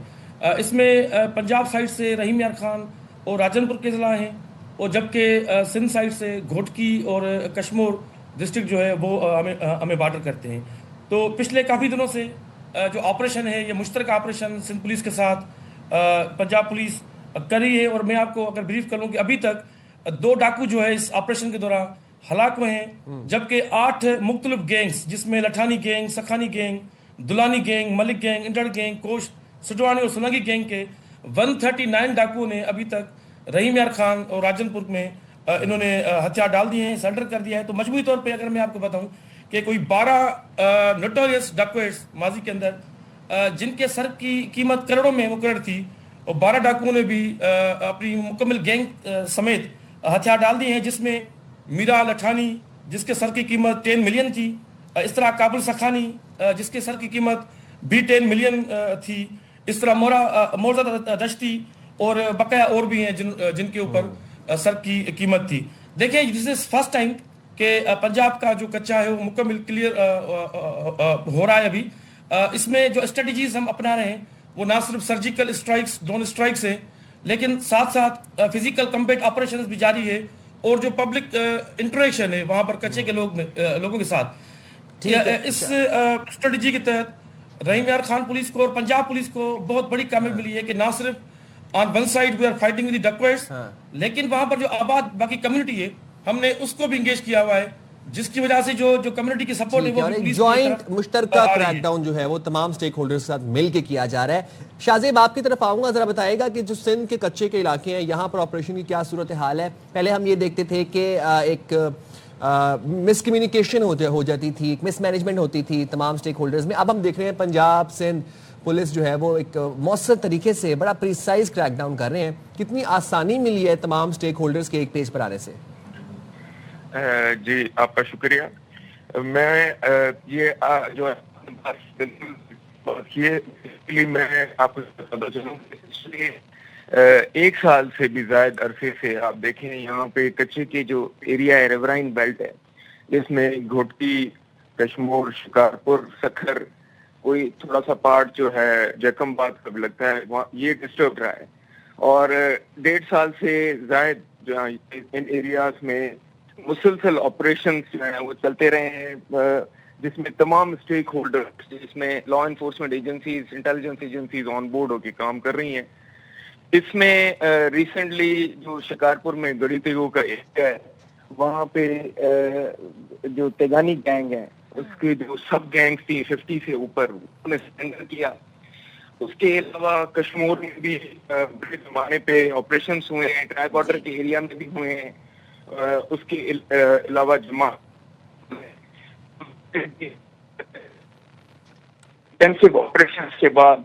اس میں پنجاب سائڈ سے رحیم یار خان اور راجن پور کے ضلع ہیں, اور جبکہ سندھ سائڈ سے گھوٹکی اور کشمور ڈسٹرکٹ جو ہے وہ ہمیں بارڈر کرتے ہیں. تو پچھلے کافی دنوں سے جو آپریشن ہے یہ مشترکہ آپریشن سندھ پولیس کے ساتھ پنجاب پولیس کر رہی ہے, اور میں آپ کو اگر بریف کر لوں کہ ابھی تک 2 ڈاکو جو ہے اس آپریشن کے دوران ہلاک ہوئے ہیں, جبکہ 8 مختلف گینگز جس میں لٹھانی گینگ, سکھانی گینگ, دلانی گینگ, ملک گینگ, انڈر گینگ, کوش سٹوانی اور سنگی گینگ کے 139 ڈاکوؤں نے ابھی تک رحیم یار خان اور راجن پور میں انہوں نے ہتھیار ڈال دیے ہیں, سرنڈر کر دیا ہے. تو مجموعی طور پہ اگر میں آپ کو بتاؤں کہ کوئی 12 نوٹوریس ڈاکوئٹس ماضی کے اندر جن کے سر کی قیمت کروڑوں میں مقرر تھی, اور 12 ڈاکوؤں نے بھی اپنی مکمل گینگ سمیت ہتھیار ڈال دیے ہیں, جس میں میرا لٹھانی جس کے سر کی قیمت 10 ملین تھی, اس طرح کابل سکھانی جس کے سر کی قیمت بھی 10 ملین تھی, اس طرح مورزہ دشتی اور بقیہ اور بھی ہیں جن کے اوپر سر کی قیمت تھی. دیکھیں, دس از فرسٹ ٹائم کہ پنجاب کا جو کچا ہے وہ مکمل کلیئر ہو رہا ہے. ابھی اس میں جو اسٹریٹجیز ہم اپنا رہے ہیں وہ نہ صرف سرجیکل اسٹرائکس, ڈرون اسٹرائکس ہیں, لیکن ساتھ ساتھ فزیکل کمبیٹ آپریشنز بھی جاری ہے, اور جو پبلک انٹریکشن ہے وہاں پر کچے کے لوگوں کے ساتھ. اس اسٹریٹجی کے تحت رحیم یار خان پولیس کو اور پنجاب پولیس کو بہت بڑی کامیابی ملی ہے کہ نہ صرف on one side we are fighting with the dacoits, لیکن وہاں پر جو آباد باقی کمیونٹی ہے ہم نے اس کو بھی انگیج کیا ہوا ہے, جس کی وجہ سے جو کمیونٹی کی سپورٹ ہے وہ جوائنٹ مشترکہ کریک ڈاؤن جو ہے وہ تمام سٹیک ہولڈرز کے ساتھ مل کے کیا جا رہا ہے. شاہزیب آپ کی طرف آؤں گا, ذرا بتائے گا کہ جو سندھ کے کچے کے علاقے ہیں یہاں پر آپریشن کی کیا صورتحال ہے. پہلے ہم یہ دیکھتے تھے کہ ایک مس کمیونیکیشن ہو جاتی تھی, ایک مس مینجمنٹ ہوتی تھی تمام سٹیک ہولڈرز میں. اب ہم دیکھ رہے ہیں پنجاب سندھ پولیس جو ہے وہ ایک مؤثر طریقے سے بڑا پریسائز کریک ڈاؤن کر رہے ہیں. کتنی آسانی ملی ہے تمام سٹیک ہولڈرز کے ایک پیج پر آنے سے؟ جی آپ کا شکریہ. میں یہ جو میں آپ کو بتا چلوں ایک سال سے بھی زائد عرصے سے آپ دیکھیں یہاں پہ کچے کے جو ایریا ہے ریورائن بیلٹ ہے جس میں گھوٹکی, کشمور, شکارپور, سکھر, کوئی تھوڑا سا پارٹ جو ہے جکم باد کا بھی لگتا ہے وہاں یہ ڈسٹرب رہا ہے. اور 1.5 سال سے زائد جو ان ایریاز میں مسلسل آپریشنز جو ہیں وہ چلتے رہے ہیں جس میں تمام اسٹیک ہولڈر جس میں law enforcement agencies, intelligence agencies on board ہو کے کام کر رہی ہیں. اس میں ریسنٹلی جو شکارپور میں گڑی تیگو کا ایریا ہے وہاں پہ جو تیگانی گینگ ہے اس کے جو سب گینگز تھی 50 سے اوپر انہوں نے سرنڈر کیا. اس کے علاوہ کشمیر میں بھی بڑے پیمانے پہ آپریشنز ہوئے ہیں, ٹرائی بارڈر کے ایریا میں بھی ہوئے ہیں. اس کے علاوہ جمع انٹینسو آپریشنز کے بعد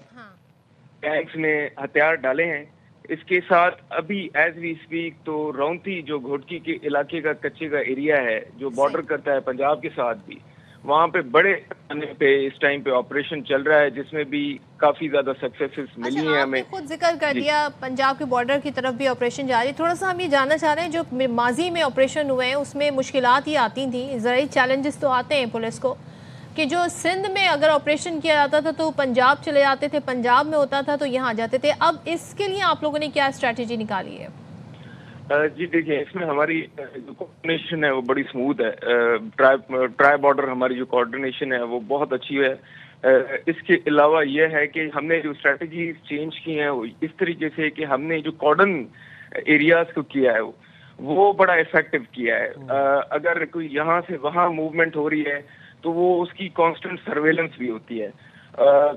گینگز نے ہتھیار ڈالے ہیں. اس کے ساتھ ابھی ایز وی اسپیک تو رونتی جو گھوٹکی کے علاقے کا کچے کا ایریا ہے جو بارڈر کرتا ہے پنجاب کے ساتھ بھی, وہاں پہ بڑے پیمانے پہ اس ٹائم پہ آپریشن چل رہا ہے جس میں بھی کافی زیادہ سکسیسز ملی ہیں ہمیں. خود ذکر کر دیا پنجاب کے بارڈر کی طرف بھی آپریشن جاری. تھوڑا سا ہم یہ جاننا چاہ رہے ہیں جو ماضی میں آپریشن ہوئے ہیں اس میں مشکلات ہی آتی تھیں, زرعی چیلنجز تو آتے ہیں پولیس کو, کہ جو سندھ میں اگر آپریشن کیا جاتا تھا تو پنجاب چلے جاتے تھے, پنجاب میں ہوتا تھا تو یہاں جاتے تھے. اب اس کے لیے آپ لوگوں نے کیا اسٹریٹجی نکالی ہے؟ جی دیکھیں اس میں ہماری جو کوآرڈینیشن ہے وہ بڑی سموتھ ہے. ٹرائی بارڈر ہماری جو کوآرڈینیشن ہے وہ بہت اچھی ہے. اس کے علاوہ یہ ہے کہ ہم نے جو اسٹریٹجیز چینج کی ہیں وہ اس طریقے سے کہ ہم نے جو کارڈن ایریاز کو کیا ہے وہ بڑا افیکٹو کیا ہے. اگر کوئی یہاں سے وہاں موومنٹ ہو رہی ہے تو وہ اس کی کانسٹنٹ سرویلنس بھی ہوتی ہے.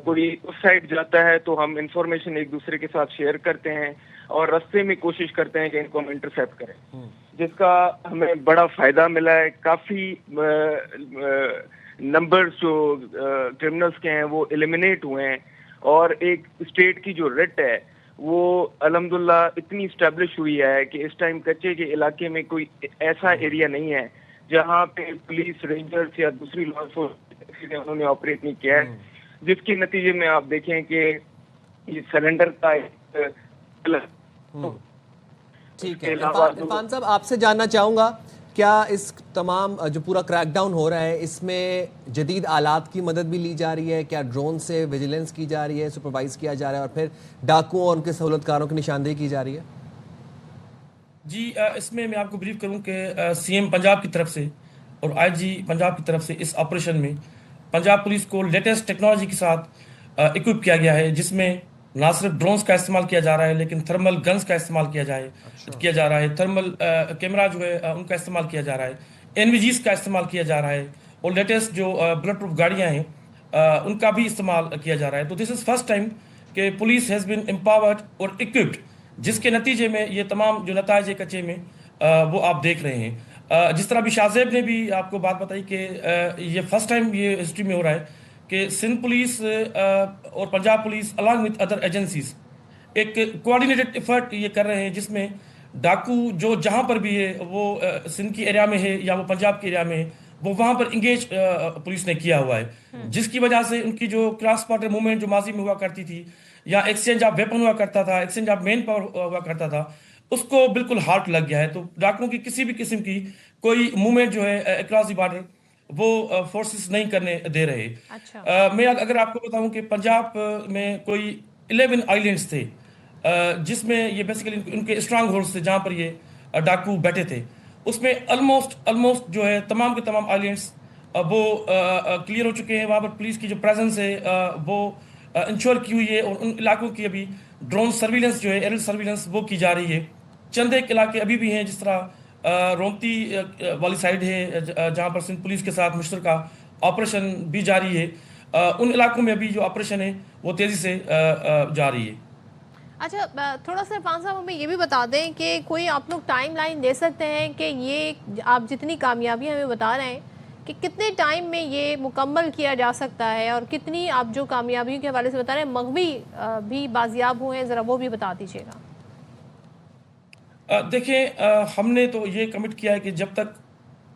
کوئی اس سائڈ جاتا ہے تو ہم انفارمیشن ایک دوسرے کے ساتھ شیئر کرتے ہیں اور رستے میں کوشش کرتے ہیں کہ ان کو ہم انٹرسیپٹ کریں, جس کا ہمیں بڑا فائدہ ملا ہے. کافی نمبرز جو کرمنلز کے ہیں وہ ایلیمنیٹ ہوئے ہیں اور ایک اسٹیٹ کی جو ریٹ ہے وہ الحمدللہ اتنی اسٹیبلش ہوئی ہے کہ اس ٹائم کچے کے علاقے میں کوئی ایسا ایریا نہیں ہے جہاں پہ پولیس, رینجرز یا دوسری لا انفورسمنٹ انہوں نے آپریٹ نہیں کیا ہے, جس کے نتیجے میں آپ دیکھیں کہ یہ سرنڈر کا ٹھیک ہے. عرفان صاحب آپ سے جاننا چاہوں گا کیا اس تمام جو پورا کریک ڈاؤن ہو رہا ہے اس میں جدید آلات کی مدد بھی لی جا رہی ہے؟ کیا ڈرون سے ویجیلنس کی جا رہی ہے, سپروائز کیا جا رہا ہے اور پھر ڈاکوؤں اور ان کے سہولت کاروں کی نشاندہی کی جا رہی ہے؟ جی اس میں آپ کو بریف کروں کہ سی ایم پنجاب کی طرف سے اور آئی جی پنجاب کی طرف سے اس آپریشن میں پنجاب پولیس کو لیٹسٹ ٹیکنالوجی کے ساتھ اکوپ کیا گیا ہے, جس میں نہ صرف ڈرونز کا استعمال کیا جا رہا ہے لیکن تھرمل گنز کا استعمال کیا جا رہا ہے, تھرمل کیمرہ جو ہے ان کا استعمال کیا جا رہا ہے, این وی جیز کا استعمال کیا جا رہا ہے اور لیٹسٹ جو بلٹ پروف گاڑیاں ہیں ان کا بھی استعمال کیا جا رہا ہے. تو دس از فرسٹ ٹائم کہ پولیس ہیز بین امپاورڈ اور اکوپڈ, جس کے نتیجے میں یہ تمام جو نتائج کچے میں وہ آپ دیکھ رہے ہیں. جس طرح بھی شاہزیب نے بھی آپ کو بات بتائی کہ یہ فرسٹ ٹائم یہ ہسٹری میں ہو رہا ہے کہ سندھ پولیس اور Punjab police along with other agencies ایک کوآرڈینیٹڈ ایفرٹ یہ کر رہے ہیں, جس میں ڈاکو جو جہاں پر بھی ہے وہ سندھ کی ایریا میں ہے یا وہ پنجاب کے ایریا میں ہے وہ وہاں پر انگیج پولیس نے کیا ہوا ہے, جس کی وجہ سے ان کی جو کراس بارڈر موومنٹ جو ماضی میں ہوا کرتی تھی یا ایکسچینج آف ویپن ہوا کرتا تھا, ایکسچینج آف مین پاور ہوا کرتا تھا, اس کو بالکل ہارٹ لگ گیا ہے. تو ڈاکوؤں کی کسی بھی قسم کی کوئی موومنٹ جو ہے اکراس دی بارڈر وہ فورسز نہیں کرنے دے رہے. میں اگر آپ کو بتاؤں کہ پنجاب میں کوئی 11 آئیلینڈز تھے جس میں یہ بیسیکلی ان کے اسٹرانگ ہولڈز تھے جہاں پر یہ ڈاکو بیٹھے تھے, اس میں آلموسٹ جو ہے تمام کے تمام آئیلینڈز وہ کلیئر ہو چکے ہیں. وہاں پر پولیس کی جو پریزنس ہے وہ انشور کی ہوئی ہے اور ان علاقوں کی ابھی ڈرون سرویلنس جو ہے ایئر سرویلنس وہ کی جا رہی ہے. چند ایک علاقے ابھی بھی ہیں جس طرح رونتی والی سائڈ ہے جہاں پر سندھ پولیس کے ساتھ مشترکہ آپریشن بھی جاری ہے, ان علاقوں میں ابھی جو آپریشن ہے وہ تیزی سے جاری ہے. اچھا تھوڑا سا عرفان صاحب ہمیں یہ بھی بتا دیں کہ کوئی آپ لوگ ٹائم لائن دے سکتے ہیں کہ یہ آپ جتنی کامیابی ہمیں بتا رہے ہیں کہ کتنے ٹائم میں یہ مکمل کیا جا سکتا ہے اور کتنی آپ جو کامیابیوں کے حوالے سے بتا رہے ہیں مغوی بھی بازیاب ہوئے ہیں, ذرا وہ بھی بتا دیجیے گا. دیکھیں ہم نے تو یہ کمٹ کیا ہے کہ جب تک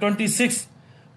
26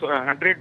100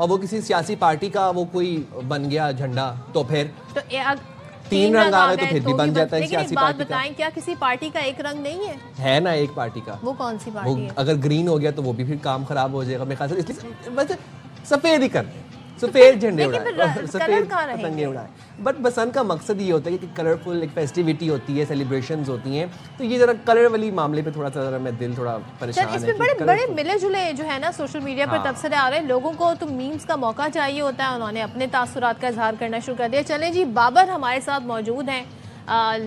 اور وہ کسی سیاسی پارٹی کا وہ کوئی بن گیا جھنڈا تو پھر تو 3 رنگ آ گئے تو پھر بھی بن جاتا ہے لیکن ایک سیاسی بات پارٹی کا. بتائیں، کیا کسی پارٹی کا ایک رنگ نہیں ہے نا ایک پارٹی کا. وہ کون سی وہ پارٹی ہے؟ اگر گرین ہو گیا تو وہ بھی پھر کام خراب ہو جائے گا میرے خیال سے. اس لیے بس سفید ہی کر دیں، سفید جھنڈے اڑائیں، سفید پتنگیں اڑائیں. بٹ بسنت کا مقصد یہ ہوتا ہے کہ کلرفل ایک فیسٹیوٹی ہوتی ہے، سیلیبریشنز ہوتی ہیں، تو یہ ذرا کلر والی معاملے پہ تھوڑا سا ذرا میں دل تھوڑا پریشان ہے. اس میں بڑے بڑے ملے جلے جو ہے نا سوشل میڈیا پر تبصرے آ رہے ہیں. لوگوں کو تو میمز کا موقع چاہیے ہوتا ہے، انہوں نے اپنے تاثرات کا اظہار کرنا شروع کر دیا. چلیں جی، بابر ہمارے ساتھ موجود ہیں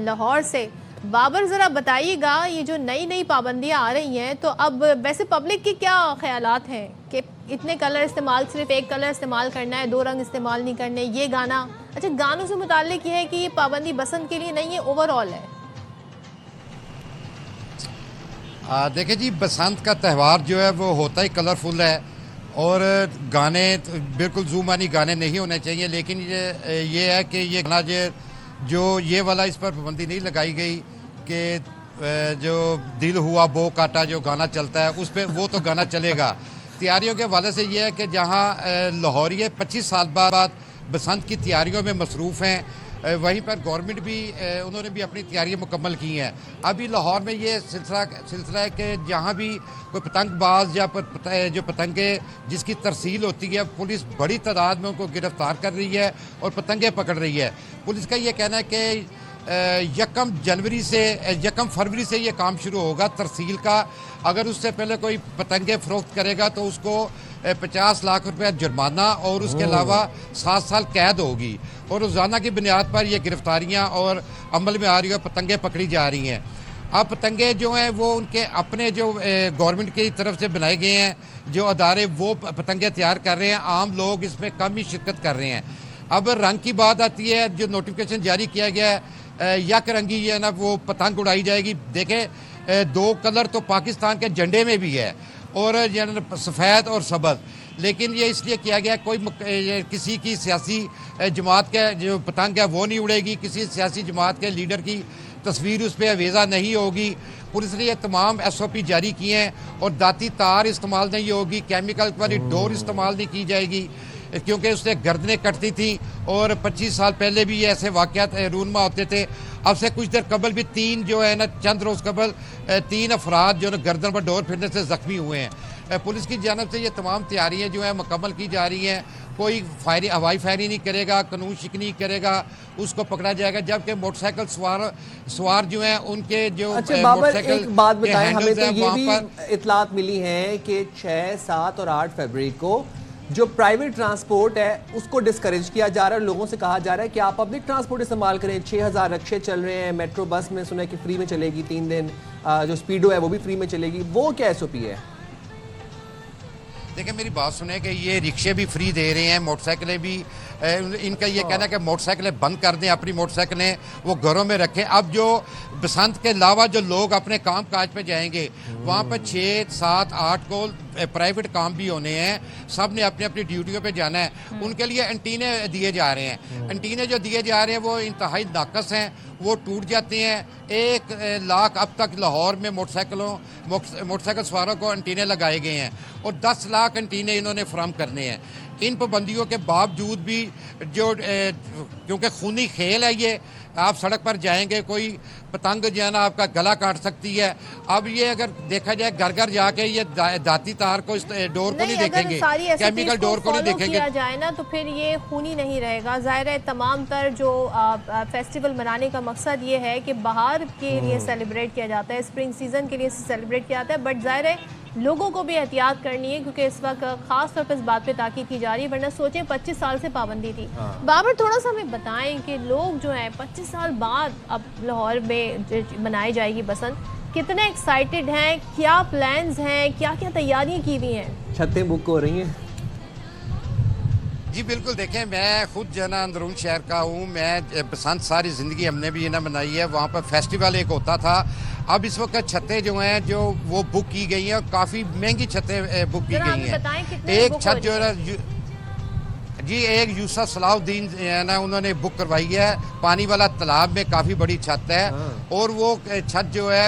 لاہور سے. بابر ذرا بتائیے گا، یہ جو نئی پابندیاں آ رہی ہیں تو اب ویسے پبلک کے کیا خیالات ہیں کہ اتنے کلر استعمال، صرف ایک کلر استعمال کرنا ہے، 2 رنگ استعمال نہیں کرنے، یہ گانا. اچھا، گانوں سے متعلق یہ ہے کہ یہ پابندی بسنت کے لیے نہیں ہے، اوور آل ہے. دیکھیں جی، بسنت کا تہوار جو ہے وہ ہوتا ہی کلرفل ہے، اور گانے بالکل زومانی گانے نہیں ہونے چاہیے. لیکن یہ ہے کہ یہ گانا جو یہ والا اس پر پابندی نہیں لگائی گئی کہ جو دل ہوا بو کاٹا جو گانا چلتا ہے اس پہ وہ تو گانا چلے گا. تیاریوں کے حوالے سے یہ ہے کہ جہاں لاہوریے 25 سال بعد بسنت کی تیاریوں میں مصروف ہیں، وہیں پر گورنمنٹ بھی انہوں نے بھی اپنی تیاریاں مکمل کی ہیں. ابھی لاہور میں یہ سلسلہ ہے کہ جہاں بھی کوئی پتنگ باز یا جو پتنگیں جس کی ترسیل ہوتی ہے، پولیس بڑی تعداد میں ان کو گرفتار کر رہی ہے اور پتنگیں پکڑ رہی ہے. پولیس کا یہ کہنا ہے کہ 1 فروری سے یہ کام شروع ہوگا ترسیل کا. اگر اس سے پہلے کوئی پتنگیں فروخت کرے گا تو اس کو 50 لاکھ روپے جرمانہ اور اس کے علاوہ 7 سال قید ہوگی. اور روزانہ کی بنیاد پر یہ گرفتاریاں اور عمل میں آ رہی ہیں، پتنگیں پکڑی جا رہی ہیں. اب پتنگیں جو ہیں وہ ان کے اپنے جو گورنمنٹ کی طرف سے بنائے گئے ہیں جو ادارے، وہ پتنگیں تیار کر رہے ہیں. عام لوگ اس میں کم ہی شرکت کر رہے ہیں. اب رنگ کی بات آتی ہے، جو نوٹیفکیشن جاری کیا گیا ہے، یک رنگی ہے نا وہ پتنگ اڑائی جائے گی. دیکھیں 2 کلر تو پاکستان کے جھنڈے میں بھی ہے، اور سفید اور سبز. لیکن یہ اس لیے کیا گیا کوئی کسی کی سیاسی جماعت کے جو پتنگ ہے وہ نہیں اڑے گی، کسی سیاسی جماعت کے لیڈر کی تصویر اس پہ آویزہ نہیں ہوگی. پولیس نے یہ تمام SOP جاری کیے ہیں، اور داتی تار استعمال نہیں ہوگی، کیمیکل والی ڈور استعمال نہیں کی جائے گی کیونکہ اس سے گردنیں کٹتی تھیں. اور 25 سال پہلے بھی یہ ایسے واقعات رونما ہوتے تھے. اب سے کچھ دیر قبل بھی 3 جو ہے نا چند روز قبل 3 افراد جو ہے نا گردن پر ڈور پھرنے سے زخمی ہوئے ہیں. پولیس کی جانب سے یہ تمام تیاریاں جو ہیں مکمل کی جا رہی ہیں. کوئی ہوائی فائرنگ نہیں کرے گا، قانون شکنی کرے گا اس کو پکڑا جائے گا. جبکہ موٹر سائیکل سوار جو ہیں ان کے جو اچھا بابر ایک بات بتائیں ہمیں، تو یہ بھی اطلاعات ملی ہیں کہ 6، 7 اور 8 فروری کو جو پرائیویٹ ٹرانسپورٹ ہے اس کو ڈسکریج کیا جا رہا ہے. لوگوں سے کہا جا رہا ہے کہ آپ پبلک ٹرانسپورٹ استعمال کریں. 6000 رکشے چل رہے ہیں، میٹرو بس میں سنا ہے کہ فری میں چلے گی 3 دن، جو سپیڈو ہے وہ بھی فری میں چلے گی. وہ کیا SOP ہے؟ دیکھیں میری بات سنیں کہ یہ رکشے بھی فری دے رہے ہیں، موٹر سائیکلیں بھی. ان کا یہ کہنا ہے کہ موٹر سائیکلیں بند کر دیں، اپنی موٹر سائیکلیں وہ گھروں میں رکھیں. اب جو بسنت کے علاوہ جو لوگ اپنے کام کاج پہ جائیں گے وہاں پہ 6، 7، 8 کو پرائیویٹ کام بھی ہونے ہیں، سب نے اپنی اپنی ڈیوٹیوں پہ جانا ہے. ان کے لیے انٹینے دیے جا رہے ہیں. انٹینے جو دیے جا رہے ہیں وہ انتہائی ناقص ہیں، وہ ٹوٹ جاتے ہیں. 1 لاکھ اب تک لاہور میں موٹر سائیکل سواروں کو انٹینے لگائے گئے ہیں، اور 10 لاکھ انٹینے انہوں نے فراہم کرنے ہیں. ان پابندیوں کے باوجود بھی جو کیونکہ خونی کھیل ہے یہ، آپ سڑک پر جائیں گے کوئی پتنگ جو ہے نا آپ کا گلا کاٹ سکتی ہے. اب یہ اگر دیکھا جائے گھر جا کے یہ داتی تار کو ڈور کو نہیں دیکھیں گے، کیمیکل ڈور کو نہیں دیکھیں گے، کیا جائے نا تو پھر یہ خونی نہیں رہے گا. ظاہر ہے تمام تر جو فیسٹیول منانے کا مقصد یہ ہے کہ بہار کے لیے سیلیبریٹ کیا جاتا ہے، اسپرنگ سیزن کے لیے سیلیبریٹ کیا جاتا ہے. بٹ ظاہر ہے لوگوں کو بھی احتیاط کرنی ہے کیونکہ اس وقت خاص طور پر اس بات پہ تاکید کی جا رہی ہے، ورنہ سوچیں 25 سال سے پابندی تھی. بابر تھوڑا سا ہمیں بتائیں کہ لوگ جو ہیں 25 سال بعد اب لاہور میں منائی جائے گی بسنت، کتنے ایکسائٹڈ ہیں، کیا پلانز ہیں، کیا کیا تیاریاں کی ہوئی ہیں؟ چھتیں بک ہو رہی ہیں؟ جی بالکل. دیکھیں میں خود جو ہے نا اندرون شہر کا ہوں. میں بسنت ساری زندگی ہم نے بھی نا منائی ہے. وہاں پر فیسٹیول ایک ہوتا تھا. اب اس وقت چھتیں جو ہیں جو وہ بک کی گئی ہیں، اور کافی مہنگی چھتیں بک کی گئی ہیں. ایک چھت جو ہے جی ایک یوسف صلاح الدین نا انہوں نے بک کروائی ہے، پانی والا تالاب میں کافی بڑی چھت ہے، اور وہ چھت جو ہے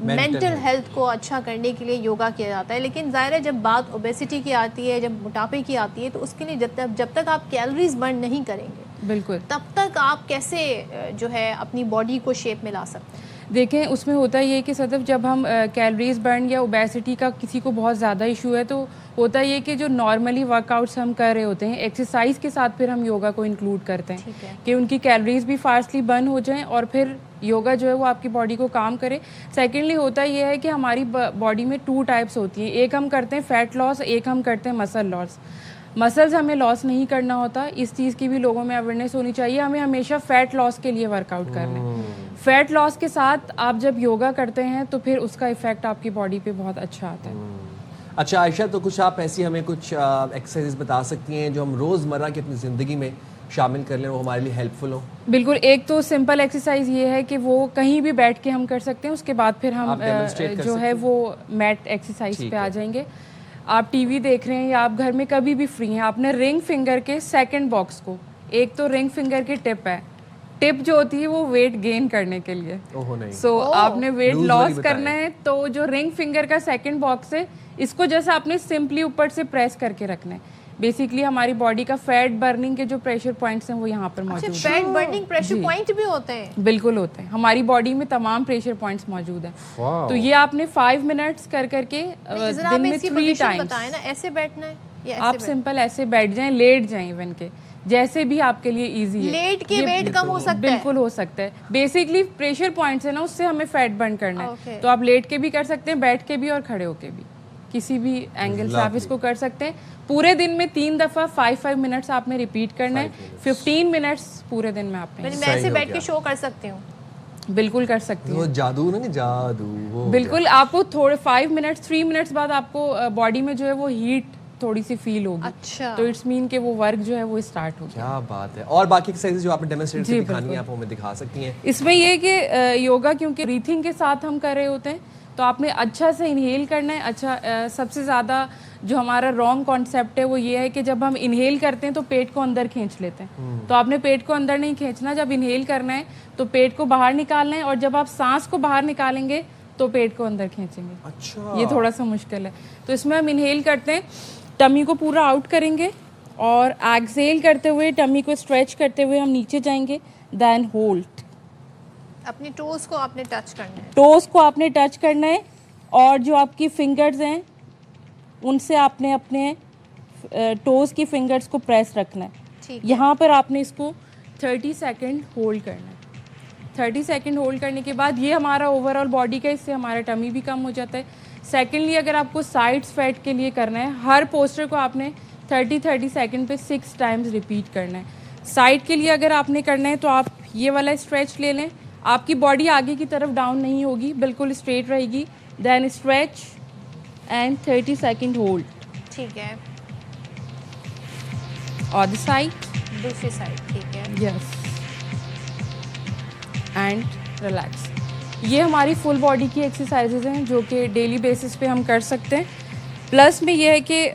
مینٹل ہیلتھ کو اچھا کرنے کے لیے یوگا کیا جاتا ہے. لیکن ظاہر ہے جب بات اوبیسٹی کی آتی ہے, جب موٹاپے کی آتی ہے, تو اس کے لیے جب تک آپ کیلوریز برن نہیں کریں گے بالکل تب تک آپ کیسے جو ہے اپنی باڈی کو شیپ میں لا سکتے ہیں؟ دیکھیں اس میں ہوتا یہ کہ صدف جب ہم کیلوریز برن یا اوبیسٹی کا کسی کو بہت زیادہ ایشو ہے تو ہوتا یہ کہ جو نارملی ورک آؤٹس ہم کر رہے ہوتے ہیں ایکسرسائز کے ساتھ پھر ہم یوگا کو انکلوڈ کرتے ہیں کہ ان کی کیلوریز بھی فاسٹلی برن ہو جائیں اور پھر یوگا جو ہے وہ آپ کی باڈی کو کام کرے. سیکنڈلی ہوتا یہ ہے کہ ہماری باڈی میں 2 ٹائپس ہوتی ہیں, ایک ہم کرتے ہیں فیٹ لاس, ایک ہم کرتے ہیں مسل لاس. مسلز ہمیں لاس نہیں کرنا ہوتا, اس چیز کی بھی لوگوں میں اویئرنیس ہونی چاہیے. ہمیں ہمیشہ فیٹ لاس کے لیے ورک آؤٹ کرنا ہے. فیٹ لاس کے ساتھ آپ جب یوگا کرتے ہیں تو پھر اس کا ایفیکٹ آپ کی باڈی پہ بہت اچھا آتا ہے. اچھا عائشہ, تو کچھ آپ ایسی ہمیں کچھ ایکسرسائز بتا سکتی ہیں جو ہم روزمرہ کی اپنی زندگی میں شامل کر لیں, وہ ہمارے لیے ہیلپ فل ہو؟ بالکل. ایک تو سمپل ایکسرسائز یہ ہے کہ وہ کہیں بھی بیٹھ کے ہم کر سکتے ہیں, اس کے بعد پھر ہم جو ہے وہ میٹ ایکسرسائز پہ آ جائیں گے. آپ ٹی وی دیکھ رہے ہیں یا آپ گھر میں کبھی بھی فری ہیں, آپ نے رنگ فنگر کے سیکنڈ باکس کو, ایک تو رنگ فنگر کی ٹپ ہے, ٹپ جو ہوتی ہے وہ ویٹ گین کرنے کے لیے, سو آپ نے ویٹ لاس کرنا ہے تو جو رنگ فنگر کا سیکنڈ باکس ہے اس کو جیسا آپ نے سمپلی اوپر سے پریس کر کے رکھنا ہے. بیسیکلی ہماری باڈی کا فیٹ برننگ کے جو پریشر پوائنٹس ہیں وہ یہاں پر موجود ہیں. فیٹ برننگ پریشر پوائنٹ بھی ہوتے ہیں؟ بالکل ہوتے ہیں, ہماری باڈی میں تمام پریشر پوائنٹس موجود ہیں. تو یہ آپ نے 5 منٹس کر کے دن میں 3 ٹائمز. ایسے بیٹھنا ہے, آپ سمپل ایسے بیٹھ جائیں, لیٹ جائیں, ایون کے جیسے بھی آپ کے لیے ایزی ہے. لیٹ کے ویٹ کم ہو سکتا ہے؟ بالکل ہو سکتا ہے. بیسکلی پریشر پوائنٹس ہے نا, اس سے ہمیں فیٹ برن کرنا ہے. تو آپ لیٹ کے بھی کر سکتے ہیں, بیٹھ کے بھی اور کھڑے ہو کے بھی, کسی بھی اینگل سے آپ اس کو کر سکتے ہیں. پورے دن میں 3 دفعہ 5 منٹس آپ نے ریپیٹ کرنا ہے. 15 منٹس پورے دن میں آپ نے. میں ایسے بیٹھ کے شو کر سکتی ہوں؟ بالکل کر سکتی ہیں. وہ جادو نا, جادو بالکل. آپ کو تھوڑے 5 منٹس 3 منٹس بعد آپ کو باڈی میں جو ہے وہ ہیٹ تھوڑی سی فیل ہوگی. اچھا, تو اٹس مین کہ وہ ورک جو ہے وہ اسٹارٹ ہو گیا. کیا بات ہے. اور باقی ایکسرسائز جو آپ نے ڈیمونسٹریٹ کی دکھانی ہے آپ ہمیں دکھا سکتی ہیں؟ اس میں یہ کہ یوگا کیونکہ بریتھنگ کے ساتھ ہم کر رہے ہوتے ہیں تو آپ نے اچھا سے انہیل کرنا ہے. اچھا, سب سے زیادہ جو ہمارا رانگ کانسیپٹ ہے وہ یہ ہے کہ جب ہم انہیل کرتے ہیں تو پیٹ کو اندر کھینچ لیتے ہیں. تو آپ نے پیٹ کو اندر نہیں کھینچنا. جب انہیل کرنا ہے تو پیٹ کو باہر نکالنا ہے, اور جب آپ سانس کو باہر نکالیں گے تو پیٹ کو اندر کھینچیں گے. اچھا, یہ تھوڑا سا مشکل ہے. تو اس میں ہم انہیل کرتے ہیں, ٹمی کو پورا آؤٹ کریں گے, اور ایکسیل کرتے ہوئے ٹمی کو اسٹریچ کرتے ہوئے ہم نیچے جائیں گے. دین ہولڈ. اپنی ٹوز کو آپ نے ٹچ کرنا ہے. ٹوز کو آپ نے ٹچ کرنا ہے, اور جو آپ کی فنگرز ہیں ان سے آپ نے اپنے ٹوز کی فنگرز کو پریس رکھنا ہے. یہاں پر آپ نے اس کو 30 سیکنڈ ہولڈ کرنا ہے. 30 سیکنڈ ہولڈ کرنے کے بعد یہ ہمارا اوور آل باڈی کا, اس سے ہمارا ٹمی بھی کم ہو جاتا ہے. سیکنڈلی اگر آپ کو سائڈس فیٹ کے لیے کرنا ہے, ہر پوسچر کو آپ نے 30 سیکنڈ پہ 6 ٹائمز ریپیٹ کرنا ہے. سائڈ کے لیے اگر آپ نے کرنا ہے تو آپ یہ والا اسٹریچ لے لیں. آپ کی باڈی آگے کی طرف ڈاؤن نہیں ہوگی, بالکل اسٹریٹ رہے گی. دین اسٹریچ اینڈ 30 سیکنڈ ہولڈ. ٹھیک ہے. ادر سائڈ, دوسری سائڈ. ٹھیک ہے. یس, اینڈ ریلیکس. یہ ہماری فل باڈی کی ایکسرسائزز ہیں جو کہ ڈیلی بیسس پہ ہم کر سکتے ہیں. پلس میں یہ ہے کہ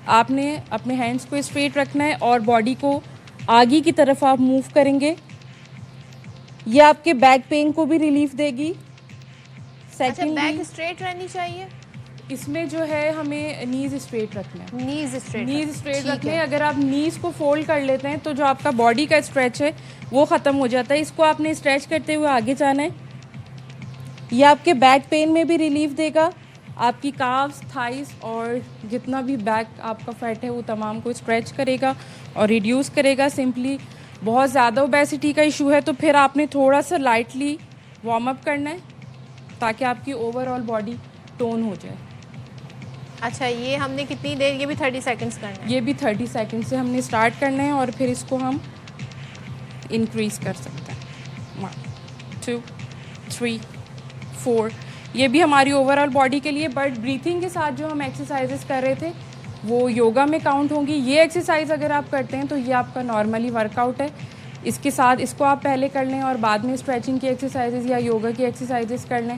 آپ نے اپنے ہینڈس کو اسٹریٹ رکھنا ہے اور باڈی کو آگے کی طرف آپ موو کریں گے. یہ آپ کے بیک پین کو بھی ریلیف دے گی. سیکنڈ بیک اسٹریٹ رہنی چاہیے. اس میں جو ہے ہمیں نیز اسٹریٹ رکھنا ہے. نیز اسٹریٹ رکھنا ہے. اگر آپ نیز کو فولڈ کر لیتے ہیں تو جو آپ کا باڈی کا اسٹریچ ہے وہ ختم ہو جاتا ہے. اس کو آپ نے اسٹریچ کرتے ہوئے آگے جانا ہے. یہ آپ کے بیک پین میں بھی ریلیف دے گا. آپ کی کاوز, تھائز اور جتنا بھی بیک آپ کا فیٹ ہے وہ تمام کو اسٹریچ کرے گا اور ریڈیوس کرے گا. سمپلی بہت زیادہ اوبیسٹی کا ایشو ہے تو پھر آپ نے تھوڑا سا لائٹلی وارم اپ کرنا ہے تاکہ آپ کی اوور آل باڈی ٹون ہو جائے. اچھا, یہ ہم نے کتنی دیر, یہ بھی 30 سیکنڈز کرنا ہے؟ یہ بھی 30 سیکنڈ سے ہم نے اسٹارٹ کرنا ہے اور پھر اس کو ہم انکریز کر سکتے ہیں. 1 2 3 4. یہ بھی ہماری اوور آل باڈی کے لیے. بٹ بریتھنگ کے ساتھ جو ہم ایکسرسائزز کر رہے تھے وہ یوگا میں کاؤنٹ ہوں گی. یہ ایکسرسائز اگر آپ کرتے ہیں تو یہ آپ کا نارملی ورک آؤٹ ہے. اس کے ساتھ اس کو آپ پہلے کر لیں اور بعد میں اسٹریچنگ کی ایکسرسائزز یا یوگا کی ایکسرسائزز کر لیں.